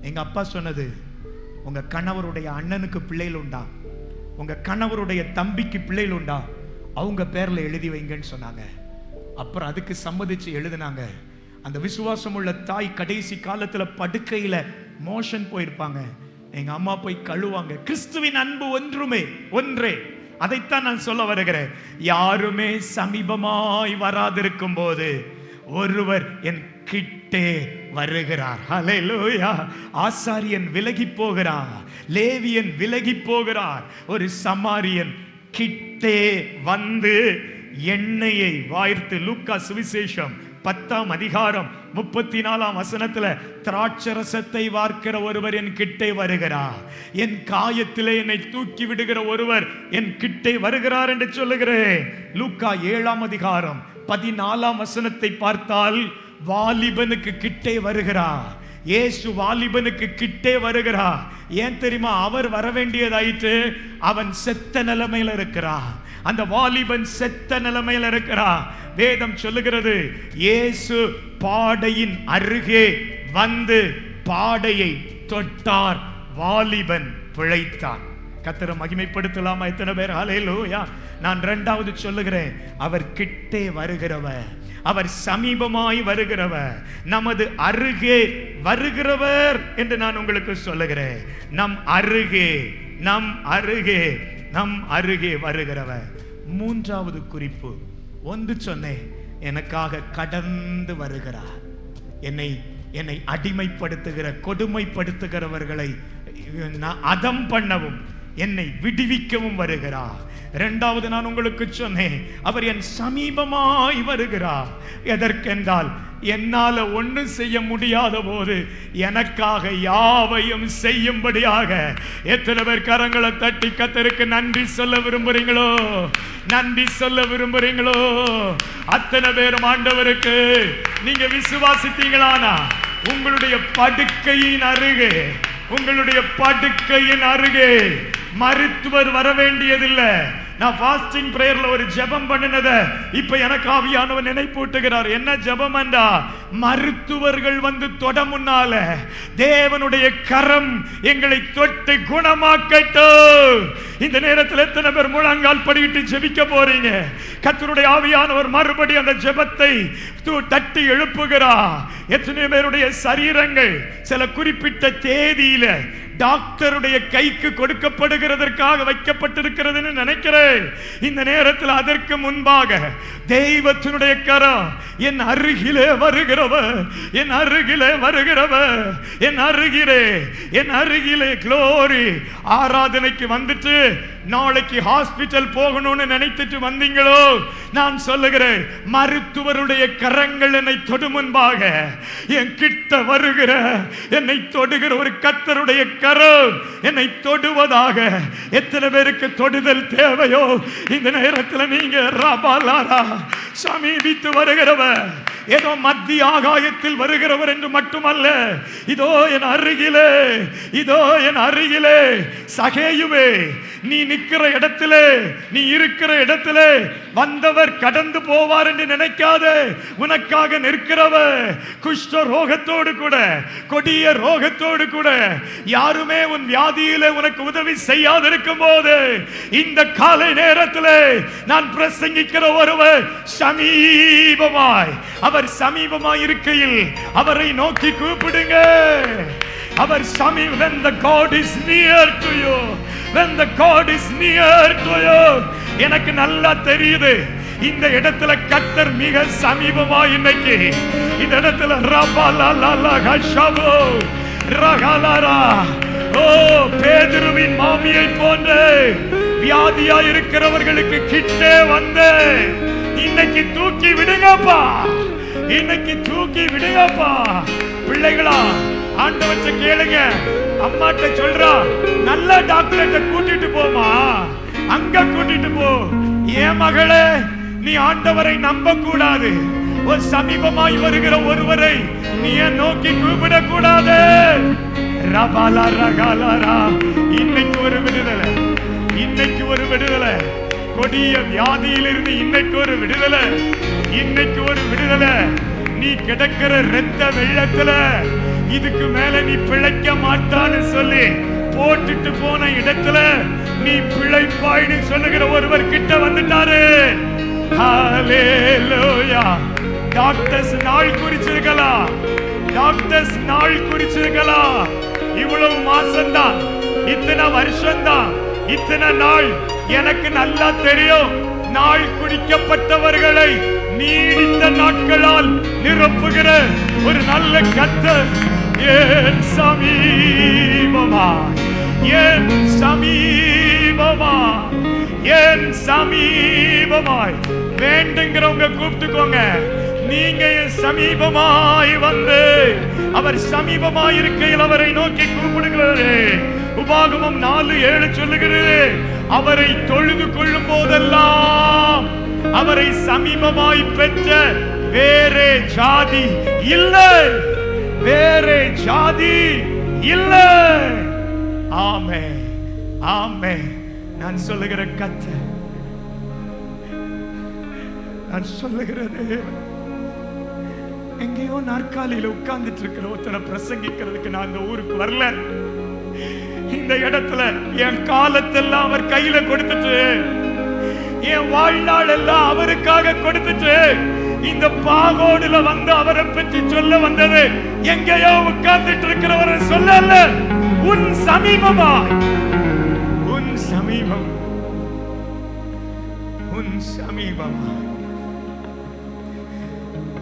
எங்க அப்பா சொன்னது, உங்க கணவருடைய அண்ணனுக்கு பிள்ளைகள் உண்டா, உங்க கணவருடைய தம்பிக்கு பிள்ளைகள் உண்டா, அவங்க பேர்ல எழுதி வைங்கன்னு சொன்னாங்க. அப்புறம் அதுக்கு சம்மதிச்சு எழுதினாங்க. அந்த விசுவாசம் உள்ள தாய் கடைசி காலத்துல படுக்கையில மோஷன் போயிருப்பாங்க. எங்க அம்மா போய் கழுவாங்க. கிறிஸ்துவின் அன்பு ஒன்றே. அதைத்தான் நான் சொல்ல வருகிறேன். யாருமே சமீபமாய் வராதிருக்கும் போது ஒருவர் என் கிட்டே வருகிறார். ஹல்லேலூயா. ஆசாரியன் விலகி போகிறார், லேவியன் விலகி போகிறார், ஒரு சமாரியன் கிட்டே வந்து எண்ணெயை வார்த்து, லூக்கா சுவிசேஷம் 10ஆம் அதிகாரம் 34ஆம் வசனத்துல, திராட்சரசத்தை வார்க்கிற ஒருவர் என் கிட்டே வருகிறார், என் காயத்திலே என்னை தூக்கி விடுகிற ஒருவர் என் கிட்டே வருகிறார் என்று சொல்லுகிறேன். லூக்கா 7ஆம் அதிகாரம் 14ஆம் வசனத்தை பார்த்தால், வாலிபனுக்கு கிட்டே வருகிறார். இயேசு வாலிபனுக்கு கிட்டே வருகிறார். ஏன் தெரியுமா? அவர் வர வேண்டியதாயிற்று. அவன் செத்த நிலைமையில இருக்கிறார். அந்த வாலிபன் செத்த நிலைமையில இருக்கிறார். வேதம் சொல்லுகிறது, இயேசு பாடையின் அருகே வந்து பாடையை தொட்டார், வாலிபன் பிழைத்தான். கர்த்தரை மகிமைப்படுத்தலாமா? எத்தனை பேர் ஹல்லேலூயா? நான் இரண்டாவது சொல்லுகிறேன், அவர் கிட்டே வருகிறவர், அவர் சமீபமாய் வருகிறவர், நமது அருகே வருகிறவர் என்று நான் உங்களுக்கு சொல்லுகிறேன். நம் அருகே, நம் அருகே, நம் அருகே வருகிறவர். மூன்றாவது குறிப்பு, ஒன்று சொன்னேன், எனக்காக கடந்து வருகிறார். என்னை அடிமைப்படுத்துகிற, கொடுமைப்படுத்துகிறவர்களை அதம் பண்ணவும், என்னை விடுவிக்கவும் வருகிறார். இரண்டாவது நான் உங்களுக்கு சொன்னேன், அவர் என் சமீபமாய் வருகிறார். எதற்கென்றால், என்னால ஒன்றும் செய்ய முடியாத போது எனக்காக யாவையும் செய்யும்படியாக. எத்தனை பேர் கரங்களை தட்டி கர்த்தருக்கு நன்றி சொல்ல விரும்புறீங்களோ? நன்றி சொல்ல விரும்புறீங்களோ? அத்தனை பேரும் ஆண்டவருக்கு நீங்க விசுவாசித்தீங்களானா, உங்களுடைய படுக்கையின் அருகே, உங்களுடைய படுக்கையின் அருகே மருத்துவர் வர வேண்டியதில்லை. நான் ஃபாஸ்டிங் பிரேயர்ல ஒரு ஜெபம் பண்ணினத இப்ப எனக்கு ஆவியானவர் நினைப்பூட்டுகிறார். என்ன ஜெபம் என்றா, மருத்துவர்கள் வந்து தொட முன்னால தேவனுடைய கரம் எங்களை தொட்டு குணமாக்கட்டும். இந்த நேரத்தில் எத்தனை பேர் முழங்கால் படியிட்டு ஜெபிக்க போறீங்க? கர்த்தருடைய ஆவியானவர் மறுபடி அந்த ஜெபத்தை தட்டி எழுப்புகிறார். எத்தனை பேருடைய சரீரங்கள் சில குறிப்பிட்ட தேதியில டாக்டருடைய கைக்கு கொடுக்கப்படுகிறதற்காக வைக்கப்பட்டிருக்கிறதுன்னு நினைக்கிறேன். இந்த நேரத்தில் அதற்கு முன்பாக தெய்வத்தினுடைய கரம் என் அருகிலே வருகிறவர், என் அருகிலே வருகிறவர், என் அருகிலே, என் அருகிலே. க்ளோரி. ஆராதனைக்கு வந்துட்டு நாளைக்கு ஹாஸ்பிட்டல் போகணும்னு நினைத்துட்டு வந்தீங்களோ, நான் சொல்லுகிறேன், மருத்துவருடைய கரங்கள் என்னை தொடு முன்பாக என் கிட்ட வருகிற, என்னை தொடுகிற ஒரு கர்த்தருடைய கரம் என்னை தொடுவதாக. எத்தனை பேருக்கு தொடுதல் தேவையோ இந்த நேரத்தில் நீங்க ரபாலாரா சமீபித்து வருகிறவர், ஏதோ மத்திய ஆகாயத்தில் வருகிறவர் என்று மட்டுமல்ல, இதோ என் அருகிலே, இதோ என் அருகிலே. சகேயுவே, நீ நிற்கிற இடத்திலே, நீ இருக்கிற இடத்திலே வந்தவர் கடந்து போவார் என்று நினைக்காத, உனக்காக நிற்கிறவர். குஷ்ட ரோகத்தோடு கூட, கொடிய ரோகத்தோடு கூட, யாருமே உன் வியாதியிலே உனக்கு உதவி செய்யாதிருக்கும் போது, இந்த காலை நேரத்திலே நான் பிரசங்கிக்கிற ஒருவர் சமீபமாய், அவர் சமீபமாய் இருக்கையில் அவரை நோக்கி கூப்பிடுங்க. அவர் சமீபம். When the God is near to you, when the God is near to you. எனக்கு நல்லா தெரியுது இந்த இடத்துல கர்த்தர் மிக சமீபமாய் இன்னைக்கு இந்த இடத்துல ரபாலாலா ஹஷபோ ரகாலாரா. ஓ, பேதுருவின் மாமியை போன்ற வியாதியா இருக்கிறவர்களுக்கு கிட்டே வந்து இன்னைக்கு தூக்கி விடுங்கப்பா, இன்னைக்கு தூக்கி விடுங்கப்பா. பிள்ளைகளா, ஆண்டவற்ற கேளுங்க. அம்மாட்ட சொல்றா, நல்ல டாக்டர்கிட்ட கூட்டிட்டு போமா, அங்க கூட்டிட்டு போ. ஏன் மகளே, நீ ஆண்டவரை நம்ப கூடாது. ஒரு சமீபமாய் வருகிற ஒருவரை நீ நோக்கி கூப்பிட கூடாது. ரபாலா ரகாலாரா. இன்னைக்கு ஒரு விடுதலை, இன்னைக்கு ஒரு விடுதலை. கொடிய வியாதியிலிருந்து இன்னைக்கு ஒரு விடுதலை, இன்னைக்கு ஒரு விடுதலை. நீ கிடக்கிற இரத்த வெள்ளத்துல இதுக்கு மேல நீ பிழைக்க மாட்டான்னு சொல்லி போட்டுட்டு போன இடத்துல நீ பிழைப்பாய்னு சொல்லுகிற ஒருவர் கிட்ட வந்துட்டாரு. ஹல்லேலூயா. டாக்டர்ஸ் நாள் குறிச்சிருக்கலாம், டாக்டர்ஸ் நாள் குறிச்சிருக்கலாம். இவ்வளவு மாசம்தான், இத்தனை வருஷம்தான், இத்தனை நாள். எனக்கு நல்லா தெரியும், நாள் குறிக்கப்பட்டவர்களை நீடித்த நாட்களால் நிரப்புகிற ஒரு நல்ல கர்த்தர் என் சமீபமா, என் சமீபமா, என் சமீபமாய். வேண்டுங்கிறவங்க கூப்பிட்டுக்கோங்க. நீங்க சமீபமாய் வந்து அவர் சமீபமாய் இருக்கையில் அவரை நோக்கி கூப்பிடுகிறது. உபாகமம் 4:7 சொல்லுகிறது, அவரை தொழுது கொள்ளும் போதெல்லாம் அவரை சமீபமாய் பெற்ற வேறே ஜாதி இல்லை, வேறே ஜாதி இல்லை. ஆமென், ஆமென். நான் சொல்லுகிற கர்த்தர், நான் சொல்லுகிற தேவன் எங்கேயோ நாற்காலியில உட்கார்ந்துட்டு இருக்கிற ஒருத்தரை பிரசங்கிக்கிறதுக்கு நான் அந்த ஊருக்கு வரல. இந்த இடத்துல என் காலத்தெல்லாம் அவர் கையில கொடுத்துட்டு, என் வாழ்நாள் எல்லாம் அவருக்காக கொடுத்துட்டு, இந்த பாகோடுல வந்து அவரை பற்றி சொல்ல வந்தது எங்கேயோ உட்கார்ந்துட்டு இருக்கிறவரை சொல்லல, உன் சமீபமா, உன் சமீபம், உன் சமீபமா,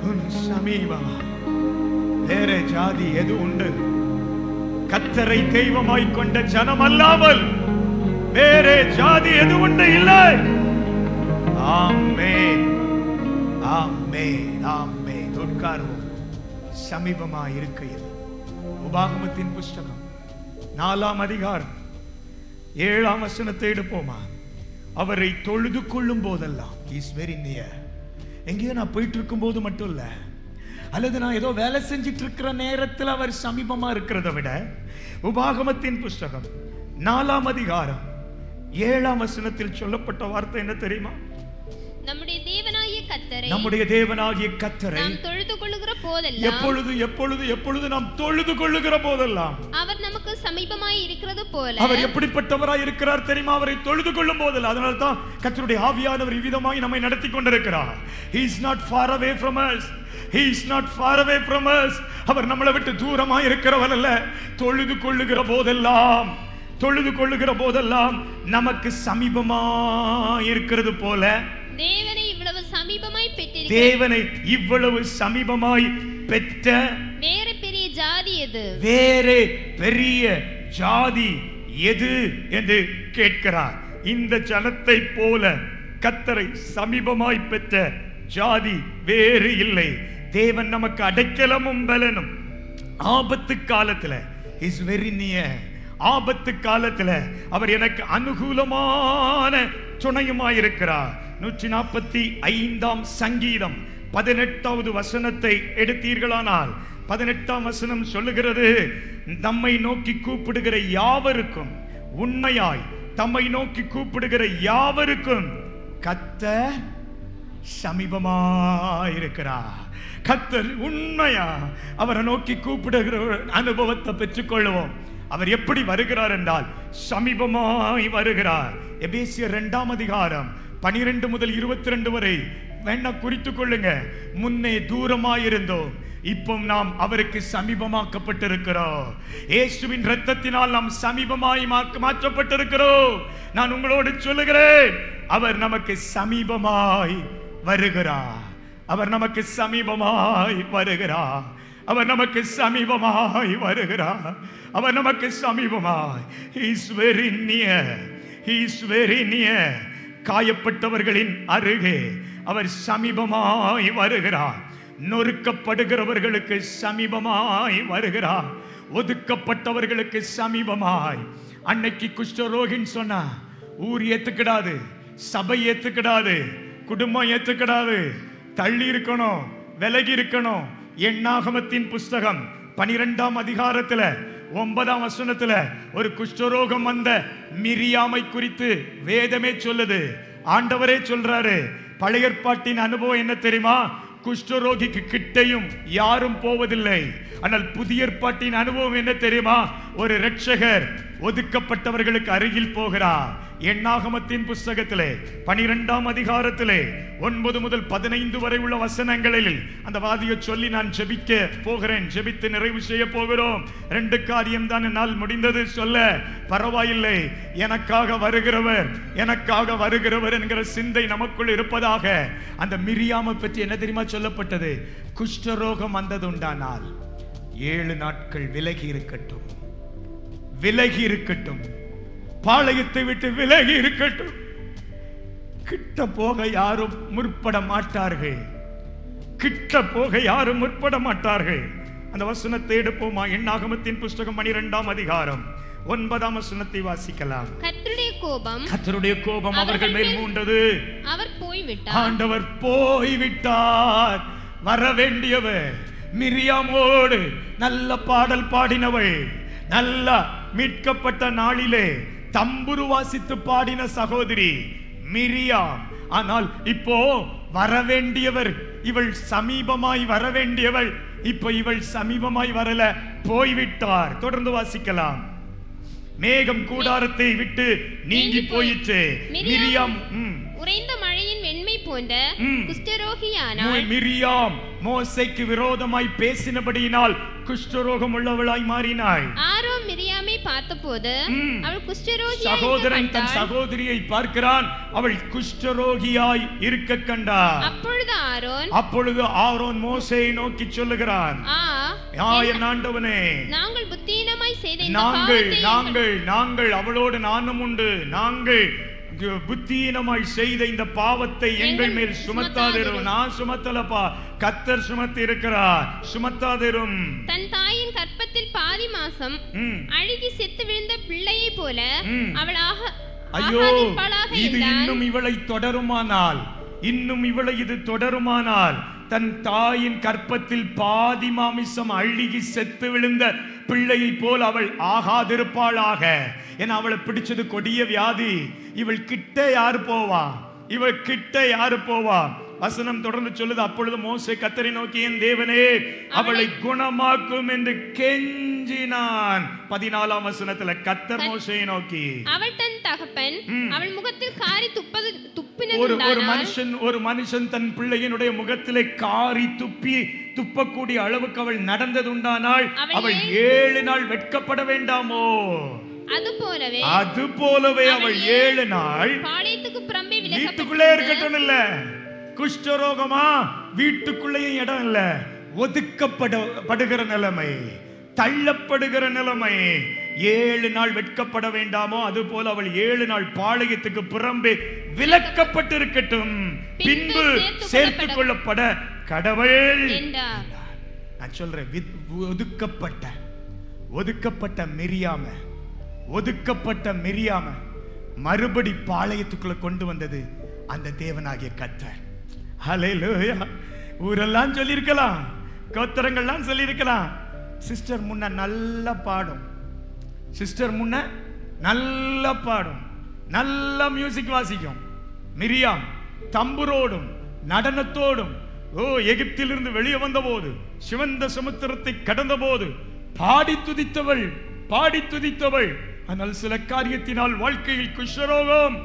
உன் சமீபமா. வேற ஜாதி எது உண்டு? கர்த்தரை தெய்வமாய் கொண்ட ஜனம் அல்லாமல் வேற ஜாதி எது உண்டு? இல்லை. ஆமென், ஆமென், ஆமென். உட்காருவோம். சமீபமா இருக்கையில் உபாகமத்தின் புஸ்தகம் 4ஆம் அதிகாரம் 7ஆம் வசனத்தை எடுப்போமா? அவரை தொழுது கொள்ளும் போதெல்லாம், இஸ் வெரி நியர். எங்கேயோ நான் போயிட்டு இருக்கும் போது மட்டும் இல்ல, அல்லது நான் ஏதோ வேலை செஞ்சிட்டு இருக்கிற நேரத்தில் அவர் சமீபமா இருக்கிறத விட, உபாகமத்தின் புஸ்தகம் 4ஆம் அதிகாரம் 7ஆம் வசனத்தில் சொல்லப்பட்ட வார்த்தை என்ன தெரியுமா? நம்முடைய தேவனாகிய கர்த்தரை, நம்முடைய தேவனாகிய கர்த்தரை நாம் தொழுது கொள்ளுகிற போதெல்லாம், எப்பொழுது எப்பொழுது எப்பொழுது நாம் தொழுது கொள்ளுகிற போதெல்லாம் அவர் நமக்கு சமீபமாய் இருக்கிறது போல. அவர் எப்படிப்பட்டவராய் இருக்கிறார் தெரியுமா? அவரை தொழுது கொள்ளும் போதெல்லாம். அதனால தான் கர்த்தருடைய ஆவியானவர் விதமாய் நம்மை நடத்தி கொண்டிருக்கிறார். He is not far away from us. He is not far away from us. அவர் நம்மளை விட்டு தூரமாய் இருக்கிறவர் அல்ல. தொழுது கொள்ளுகிற போதெல்லாம், தொழுது கொள்ளுகிற போதெல்லாம் நமக்கு சமீபமாய் இருக்கிறது போல. தேவனை இவ்வளவு சமீபமாய் பெற்றிருக்கிற, தேவனை இவ்வளவு சமீபமாய் பெற்ற வேற பெரிய ஜாதி எது? வேற பெரிய ஜாதி எது என்று கேட்கிறார். இந்த ஜனத்தை போல கர்த்தரை சமீபமாய் பெற்ற ஜாதி வேறு இல்லை. தேவன் நமக்கு அடைக்கலமும் பலனும். ஆபத்து காலத்துல இஸ் வெரி நியர். ஆபத்து காலத்துல அவர் எனக்கு அனுகூலமான துணையுமாயிருக்கிறார். 145ஆம் சங்கீதம் 18வது வசனத்தை எடுத்தீர்களானால், 18ஆம் வசனம் சொல்லுகிறது, நம்மை நோக்கி கூப்பிடுகிற யாவருக்கும், உண்மையாய் தம்மை நோக்கி கூப்பிடுகிற யாவருக்கும் கர்த்தர் சமீபமாயிருக்கிறார். கர்த்தர் உண்மையா அவரை நோக்கி கூப்பிடுகிற அனுபவத்தை பெற்றுக்கொள்வோம். அவர் எப்படி வருகிறார் என்றால் சமீபமாய் வருகிறார். எபேசியர் 2ஆம் அதிகாரம் 12 முதல் 22 வரை வேணா குறித்துக் கொள்ளுங்க. முன்னே தூரமாயிருந்தோம், இப்போ நாம் அவருக்கு சமீபமாக்கப்பட்டிருக்கிறோம். இயேசுவின் இரத்தத்தினால் நாம் சமீபமாய் மாற்றப்பட்டிருக்கிறோம். நான் உங்களோடு சொல்லுகிறேன், அவர் நமக்கு சமீபமாய் வருகிறார். அவர் நமக்கு சமீபமாய் வருகிறார். அவர் நமக்கு சமீபமாய் வருகிறார். அவர் நமக்கு சமீபமாய். He is very near. He is very near. காயப்பட்டவர்களின் அருகே அவர் சமீபமாய் வருகிறார். நொறுக்கப்படுகிறவர்களுக்கு சமீபமாய் வருகிறார். ஒதுக்கப்பட்டவர்களுக்கு சமீபமாய். அன்னைக்கு குஷ்டரோகின்னு சொன்னா ஊர் ஏத்துக்கிடாது, சபை ஏத்துக்கிடாது, குடும்பம் ஏத்துக்கிடாது, தள்ளி இருக்கணும், விலகி இருக்கணும். எண்ணாகமத்தின் புஸ்தகம் 12ஆம் அதிகாரத்துல 9ஆம் வசனத்துல ஒரு குஷ்டரோகம் வந்த மிரியாமை குறித்து வேதமே சொல்லுது. ஆண்டவரே சொல்றாரு. பழைய ஏற்பாட்டின் அனுபவம் என்ன தெரியுமா? குஷ்டரோகிக்கு கிட்டையும் யாரும் போவதில்லை. ஆனால் புதிய ஏற்பாட்டின் அனுபவம் என்ன தெரியுமா? ஒரு இரட்சகர் ஒதுக்கப்பட்டவர்களுக்கு அருகில் போகிறார். எண்ணாகமத்தின் புஸ்தகத்திலே 12ஆம் அதிகாரத்திலே 9 முதல் 15 வரை உள்ள வசனங்களில் அந்த வாதியை சொல்லி நான் ஜெபிக்க போகிறேன். ஜெபித்து நிறைவு செய்ய போகிறோம். 2 காரியம் தான் என்னால் முடிந்தது சொல்ல. பரவாயில்லை, எனக்காக வருகிறவர், எனக்காக வருகிறவர் என்கிற சிந்தை நமக்குள் இருப்பதாக. அந்த மிரியாமை பற்றி என்ன தெரியுமா சொல்லப்பட்டது? குஷ்டரோகம் வந்தது உண்டானால் 7 நாட்கள் விலகி இருக்கட்டும், விலகி இருக்கட்டும், பாளையத்தை விட்டு விலகி இருக்கட்டும். கிட்ட போக யாரும் முற்பட மாட்டார்கள். கிட்ட போக யாரும் முற்பட மாட்டார்கள். அந்த வசனத்தை எடுப்போமா? எண்ணாகமத்தின் புஸ்தகம் 12ஆம் அதிகாரம் 9ஆம் வசனத்தை வாசிக்கலாம். கர்த்தருடைய கோபம் அவர்கள் மேல் மூண்டது. அவர் போய்விட்டார். ஆண்டவர் போய்விட்டார். வர வேண்டியவர் மிரியாமோடு நல்ல பாடல் பாடினவள், நல்ல மீட்கப்பட்ட நாளிலே தம்புரு வாசித்து பாடின சகோதரி மிரியாம் ஆனால் இப்போ வரவேண்டியவர், இவள் சமீபமாய் வரவேண்டியவள், இப்ப இவள் சமீபமாய் வரல, போய்விட்டார். தொடர்ந்து வாசிக்கலாம். மேகம் கூடாரத்தை விட்டு நீங்கி போயிற்று. மிரியாம் உறைந்த மழையின் வெண்மை போன்ற குஷ்டரோகியானாள். மிரியாம் மோசேக்கு விரோதமாய் பேசினபடியினால் குஷ்டரோகம் உள்ளவளாய் மாறினாள். ஆரோன் மிரியாமை பார்த்தபோது அவள் குஷ்டரோகியாய், சகோதரன் தன் சகோதரியை பார்க்கிறான், அவள் குஷ்டரோகியாய் இருக்க கண்டார். அப்பொழுது ஆரோன் மோசேயை நோக்கி சொல்லுகிறான், என் ஆண்டவனே, நாங்கள் புத்தீனமாய் செய்த நாங்கள் அவளோடு நானும் உண்டு, நாங்கள் புத்தீனமாய் செய்த இந்த பாவத்தை எங்கள் மேல் சுமத்தாதிரும். நான் சுமத்தலப்பா, கர்த்தர் சுமத்தி இருக்கிறார், சுமத்தாதிரும். தன் தாயின் கற்பத்தில் பாதி மாசம் அழுகி செத்து விழுந்த பிள்ளையை போல அவளாக, ஐயோ, இது இன்னும் இவளை தொடருமானால், இன்னும் இவளை இது தொடருமானால், தன் தாயின் கற்பத்தில் பாதி மாமிசம் அழுகி செத்து விழுந்த பிள்ளையை போல் அவள் ஆகாதிருப்பாளாக. ஏன்னா அவளை பிடிச்சது கொடிய வியாதி. இவள் கிட்ட யாரு போவா? இவள் கிட்ட யாரு போவா? வசனம் தொடர்ந்து சொல்லுது, அப்பொழுது மோசே கர்த்தரை நோக்கி, என் தேவனே, அவளை குணமாக்கும் என்று கெஞ்சினான். 14ஆம் வசனத்துல கர்த்தர் மோசேயை நோக்கி, அவள் தன் தகப்பன் அவள் முகத்தில் காரி ஒரு மனுஷன் தன் பிள்ளையினுடைய முகத்திலே காரி துப்பக்கூடிய அளவுக்கு அவள் நடந்தது உண்டானால் அவள் 7 நாள் வெட்கப்பட வேண்டாமோ? அதுபோலவே அவள் 7 நாள் வீட்டுக்குள்ளே இருக்கட்டும். இல்ல குஷ்டரோகமா, வீட்டுக்குள்ளேயும் இடம் இல்ல, ஒதுக்கப்படுகிற நிலைமை, தள்ளப்படுகிற நிலைமை. 7 நாள் வெட்கப்பட வேண்டாமோ? அது போல அவள் 7 நாள் பாளையத்துக்கு புறம்பே விலக்கப்பட்டிருக்கட்டும், பின்பு சேர்த்துக் கொள்ளப்பட கடவுள். நான் சொல்றேன், ஒதுக்கப்பட்ட மிரியாம மறுபடி பாளையத்துக்குள்ள கொண்டு வந்தது அந்த தேவனாகிய கர்த்தர். ஹல்லேலூயா. ஊரெல்லாம் சொல்லியிருக்கலாம், கோத்திரங்கள்லாம் சொல்லியிருக்கலாம், சிஸ்டர் முன்ன நல்லா பாடும், சிஸ்டர் முன்ன நல்லா பாடும், நல்ல மியூசிக் வாசிக்கும். மிரியாம் தம்புரோடும் நடனத்தோடும் எகிப்திலிருந்து வெளியே வந்த போது, சிவந்த சமுத்திரத்தை கடந்த போது பாடி துதித்தவள். ஆனால் சில காரியத்தினால் வாழ்க்கையில் குஷ்டரோகம்,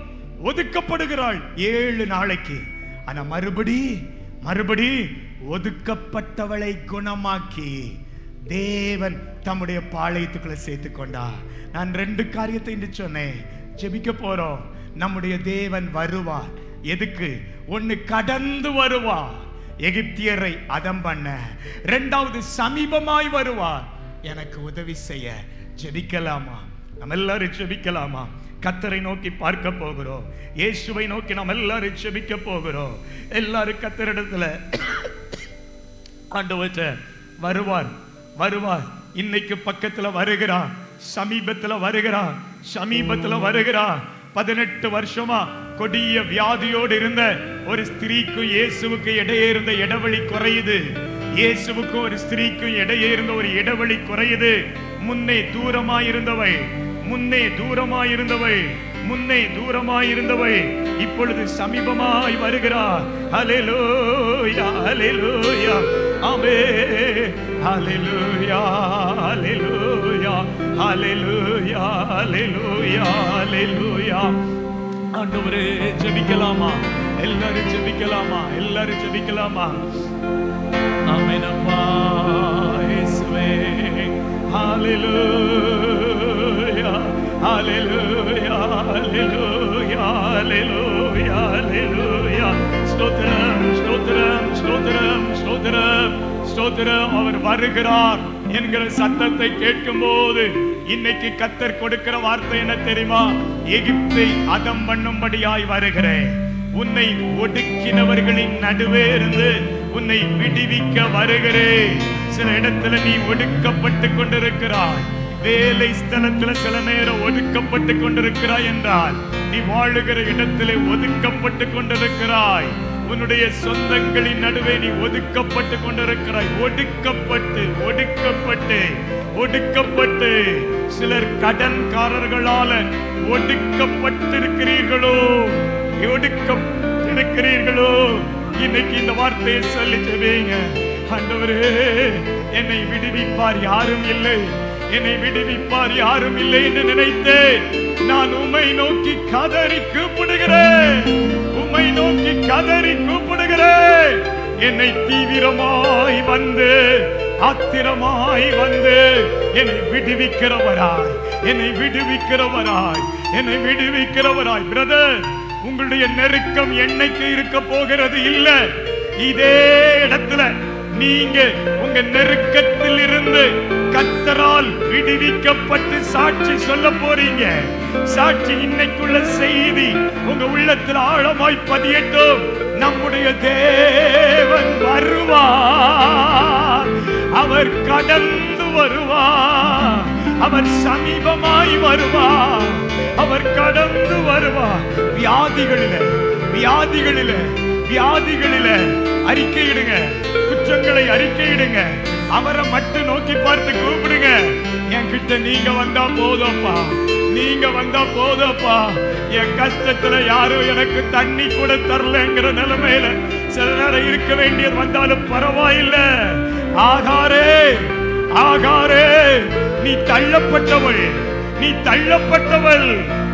ஒதுக்கப்படுகிறாள் 7 நாளைக்கு. ஆனா மறுபடி ஒதுக்கப்பட்டவளை குணமாக்கி தேவன் தம்முடைய பாளையத்துக்குள்ள சேர்த்துக் கொண்டார். நான் 2 காரியத்தை இன்று சொன்னேன். ஜெபிக்க போறோம். நம்முடைய தேவன் வருவார். எதுக்கு? ஒன்னு கடந்து வருவார், எகிப்தியரை அதம் பண்ண. 2வது சமீபமாய் வருவார், எனக்கு உதவி செய்ய. ஜெபிக்கலாமா? நம்ம எல்லாரும் ஜெபிக்கலாமா? கர்த்தரை நோக்கி பார்க்க போகிறோம், இயேசுவை நோக்கி நாம் எல்லாரும் ஜெபிக்க போகிறோம். எல்லாரும் கர்த்தரிடத்துல ஆண்டவரே வருவார். இன்னைக்கு பக்கத்துல வருகிறார், சமீபத்துல வருகிறார். 18 வருஷமா கொடிய வியாதியோடு இருந்த ஒரு ஸ்திரீக்கும் இயேசுவுக்கு இடையே இருந்த இடைவெளி குறையுது. இயேசுவுக்கும் ஒரு ஸ்திரீக்கும் இடையே இருந்த ஒரு இடைவெளி குறையுது. முன்னே தூரமாயிருந்தவை இப்பொழுது சமீபமாய் வருகிறார். ஹல்லேலூயா, ஹல்லேலூயா, ஆமென். ஹல்லேலூயா, ஹல்லேலூயா, ஹல்லேலூயா, ஹல்லேலூயா, ஹல்லேலூயா. ஆண்டவரே, ஜெபிக்கலாமா? எல்லாரும் ஜெபிக்கலாமா? ஆமென் அப்பா இயேசுவே. ஹல்லேலூயா, ஹல்லேலூயா, ஹல்லேலூயா, ஹல்லேலூயா, ஹல்லேலூயா. ஸ்தோத்திரம். அவர் வருகிறார் என்கிற சத்தத்தை கேட்கும் போது இன்னைக்கு கர்த்தர் கொடுக்கிற வார்த்தை என்ன தெரியுமா? எகிப்தை அதம் பண்ணும்படியாய் வருகிறேன். உன்னை ஒடுக்கினவர்களின் நடுவே இருந்து உன்னை விடுவிக்க வருகிறேன். சில இடத்துல நீ ஒடுக்கப்பட்டு கொண்டிருக்கிறாய். வேலை ஸ்தலத்துல சில நேரம் ஒதுக்கப்பட்டு கொண்டிருக்கிறாய் என்றால், நீ வாழுகிற இடத்திலே ஒதுக்கப்பட்டு கொண்டிருக்கிறாய். உன்னுடைய சொந்தங்களின் நடுவே நீ ஒதுக்கப்பட்டு கொண்டிருக்கிறாய். ஒடுக்கப்பட்டு சிலர் கடன்காரர்களால ஒடுக்கப்பட்டிருக்கிறீர்களோ? இருக்கிறீர்களோ இன்னைக்கு இந்த வார்த்தையை சொல்லி ஜெபிங்க. ஆண்டவரே, என்னை விடுவிப்பார் யாரும் இல்லை, என்னை விடுவிப்பார் யாரும் இல்லை என்று நினைத்தேன். நான் உம்மை நோக்கி கதறி கூப்பிடுகிறேன், உம்மை நோக்கி கதறி கூப்பிடுகிறேன். என்னை தீவிரமாய் வந்து, ஆத்திரமாய் வந்து என்னை விடுவிக்கிறவராய், என்னை விடுவிக்கிறவராய், என்னை விடுவிக்கிறவராய். பிரதர், உங்களுடைய நெருக்கம் என்னைக்கு இருக்க போகிறது இல்ல. இதே இடத்துல நீங்க உங்க நெருக்கத்தில் இருந்து கர்த்தரால் விடுவிக்கப்பட்டு சாட்சி சொல்ல போறீங்க. சாட்சி இன்னைக்குள்ள செய்தி உங்க உள்ளத்தில் ஆழமாய் பதியட்டும். நம்முடைய தேவன் வருவார், அவர் கடந்து வருவார், அவர் சமீபமாய் வருவார், அவர் கடந்து வருவார். வியாதிகளில வியாதிகளில வியாதிகளில அறிக்கையிடுங்க, குற்றங்களை அறிக்கையிடுங்க, அவரை மட்டும் நோக்கி பார்த்து கூப்பிடுங்க. என்கிட்ட நீங்க வந்தா போதப்பா, நீங்க வந்தா போதப்பா. என் கஷ்டத்துல யாரும் எனக்கு தண்ணி கூட தரலங்கிற நிலைமையில சில நேரம் இருக்க வேண்டியது வந்தாலும் பரவாயில்லை. ஆகாரே, ஆகாரே, நீ தள்ளப்பட்டவள், நீ தள்ளப்பட்டவள்,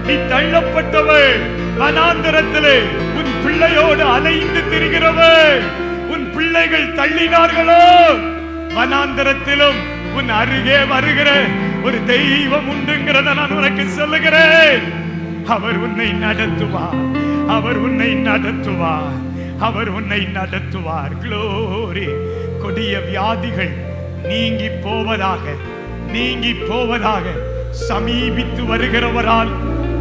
நீ தள்ளப்பட்டவள். வனாந்தரத்திலே உன் பிள்ளையோடு அலைந்து திரிகிறவள். உன் பிள்ளைகள் தள்ளினார்களோ, வனாந்தரத்திலும் உன் அருகே வருகிற ஒரு தெய்வம் உண்டுங்கிறத நான் உனக்கு சொல்லுகிறேன். அவர் உன்னை நடத்துவார், அவர் உன்னை நடத்துவார், அவர் உன்னை நடத்துவார். க்ளோரி. கொடிய வியாதிகள் நீங்கி போவதாக, நீங்கி போவதாக. சமீபித்து வருகிறவரால்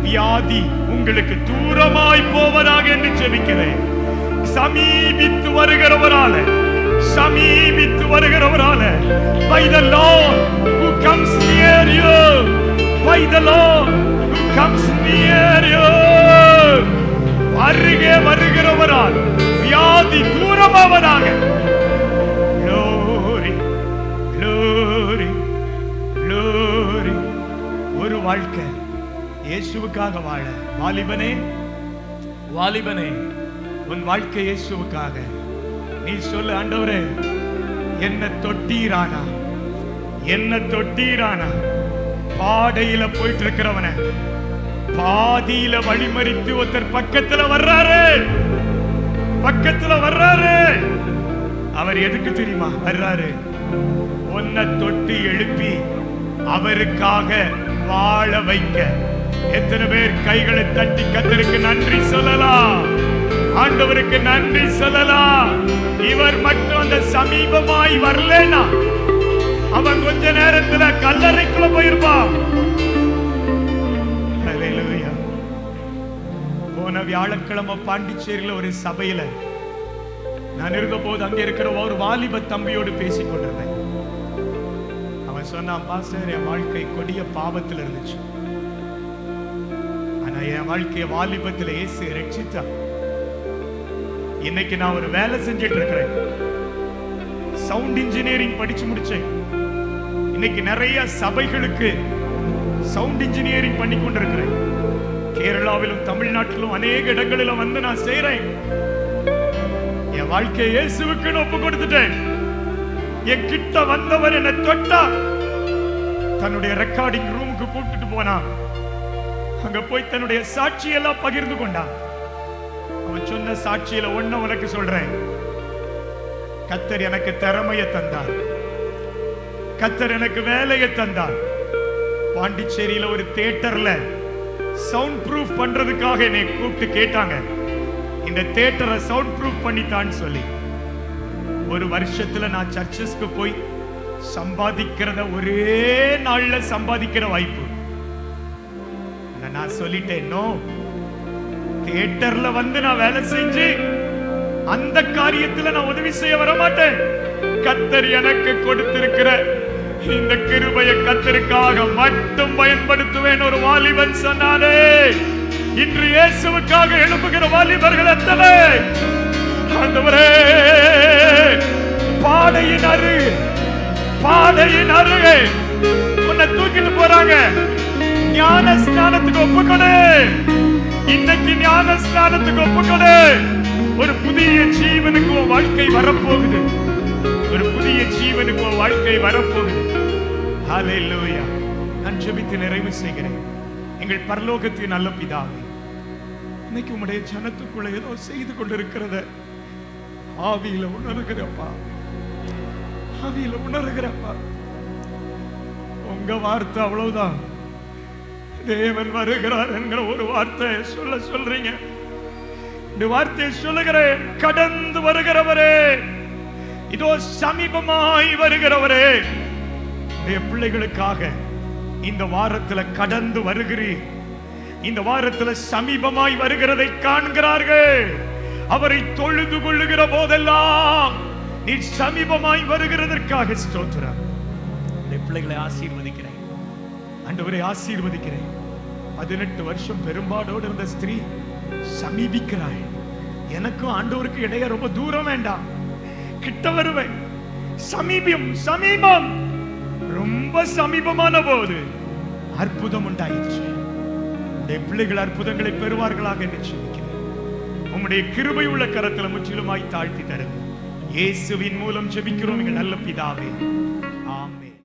வியாதி உங்களுக்கு தூரமாய் போவதாக என்று ஜெபிக்கிறேன். சமீபித்து வருகிறவரால, சமீபித்து வருகிறவரால. By the Lord who comes near you, by the Lord who comes near you. அருகே வருகிறவரால் வியாதி தூரமாவதாக. Glory, glory, glory. ஒரு வாழ்க்கை இயேசுவுக்காக வாழ. வாலிபனே, வாலிபனே, உன் வாழ்க்கை இயேசுவுக்காக. நீ சொல்லு, ஆண்டவரே, என்ன தொட்டீரானா, என்ன தொட்டீரானா. பாடையில போயிட்டு இருக்கிறவன பாதியில வழிமறித்து ஒருத்தர் பக்கத்துல வர்றாரு, பக்கத்துல வர்றாரு. அவர் எதுக்கு தெரியுமா வர்றாரு? உன்னை தொட்டி எழுப்பி அவருக்காக வாழ வைக்க. எத்தனை பேர் கைகளை தட்டி கர்த்தருக்கு நன்றி சொல்லலாம், ஆண்டவருக்கு நன்றி சொல்லலாம். இவர் மட்டும் அந்த சமீபமாய் வரலனா அவன் கொஞ்ச நேரத்துல கல்லறைக்குள்ள போயிருப்பான். ஹல்லேலூயா. போன வியாழக்கிழமை பாண்டிச்சேரியில ஒரு சபையில நான் இருந்த போது அங்க இருக்கிற ஒரு வாலிப தம்பியோடு பேசிக் கொண்டிருந்தேன். அவன் சொன்னான், பாஸ்டர், என் வாழ்க்கை கொடிய பாவத்தில் இருந்துச்சு, ஆனா என் வாழ்க்கைய வாலிபத்தில் இயேசு ரட்சித்தான். இன்னைக்கு நான் ஒரு வேலை செஞ்சிட்டு இருக்கிறேன், சவுண்ட் இன்ஜினியரிங் படிச்சு முடிச்சேன். இன்னைக்கு நிறைய சபைகளுக்கு சவுண்ட் இன்ஜினியரிங் பண்ணி கொண்டிருக்கிறேன். கேரளாவிலும் தமிழ்நாட்டிலும் அநேக இடங்களிலும் வந்து நான் செய்றேன். என் வாழ்க்கையை இயேசுவுக்கு ஒப்பு கொடுத்துட்டேன். என் கிட்ட வந்தவர் என்னை தொட்டா, தன்னுடைய ரெக்கார்டிங் ரூமுக்கு கூப்பிட்டு போனான். அங்க போய் தன்னுடைய சாட்சியெல்லாம் பகிர்ந்து கொண்டான். அவன் சொன்ன சாட்சியில ஒண்ணு உனக்கு சொல்றேன். கர்த்தர் எனக்கு திறமையை தந்தார், கர்த்தர் எனக்கு வேலையை தந்தார். பாண்டிச்சேரியில ஒரு தியேட்டர்ல சவுண்ட் ப்ரூஃப் பண்றதுக்காக என்னை கூப்பிட்டு கேட்டாங்க, இந்த தியேட்டரை சவுண்ட் ப்ரூஃப் பண்ணித்தான்னு சொல்லி. ஒரு வருஷத்துல நான் சர்ச்சஸ்க்கு போய் சம்பாதிக்கிறத ஒரே நாள்ல சம்பாதிக்கிற வாய்ப்பு. நான் சொல்லிட்டேன், நோ, தியேட்டர்ல வந்து நான் வேலை செஞ்சு அந்த காரியத்துல நான் உதவி செய்ய வர மாட்டேன். கர்த்தர் எனக்கு கொடுத்திருக்கிற இந்த கிருபையை கர்த்தருக்காக மட்டும் பயன்படுத்துவேன். ஒரு வாலிபன் சொன்னானே. இன்று இயேசுவுக்காக எழுப்புகிற வாலிபர்கள் எத்தனை? ஆண்டவரே, பாடையின் அருகே உன்னை தூக்கிட்டு போறாங்க. ஞான ஸ்நானத்துக்கு ஒப்புக்கொடு. இன்னைக்கு ஞான ஸ்நானத்துக்கு ஒப்புக்கொடு. வாழ்க்கை வரப்போகுது. ஒரு புதிய ஜீவனுக்கு வாழ்க்கை வரப்போகுது. ஹல்லேலூயா. நான் ஜெபித்து நிறைவு செய்கிறேன். எங்கள் பரலோகத்தின் நல்ல பிதாவே, இன்னைக்கு உம்முடைய ஜனத்துக்குள்ள ஏதோ செய்து கொண்டிருக்கிறத ஆவியில உணர்கிறப்பா, ஆவியில உணர்கிறப்பா. உங்க வார்த்தை அவ்வளவுதான். தேவன் வருகிறார் என்கிற ஒரு வார்த்தை சொல்றீங்க. இந்த வார்த்தையை சொல்லுகிறேன். கடந்து வருகிறவரே, இதோ சமீபமாய் வருகிறவரே, உடைய பிள்ளைகளுக்காக இந்த வாரத்துல கடந்து வருகிறீர். இந்த வாரத்துல சமீபமாய் வருகிறதை காண்கிறார்கள். அவரை தொழுது கொள்ளுகிற போதெல்லாம் நீ சமீபமாய் வருகிறதற்காக ஸ்தோத்திரம். உடைய பிள்ளைகளை ஆசீர்வதிக்கிறேன் ஆண்டவரை, ஆசீர்வதிக்கிறேன். 18 வருஷம் பெரும்பாடோடு இருந்த ஸ்திரீ சமீபிக்கிறாய். எனக்கும் ஆண்டவருக்கு இடையே ரொம்ப தூரம் வேண்டாம், கிட்ட வருவேன். சமீபம் ரொம்ப சமீபமான போது அற்புதம் உண்டாயிற்று. உடைய பிள்ளைகள் அற்புதங்களை பெறுவார்களாக என்று சொல்லிக்கிறேன். உம்முடைய கிருபை உள்ள கரத்தில் முற்றிலுமாய் தாழ்த்தி தருங்க. இயேசுவின் மூலம் ஜெபிக்கிறோம் எங்கள் நல்ல பிதாவே.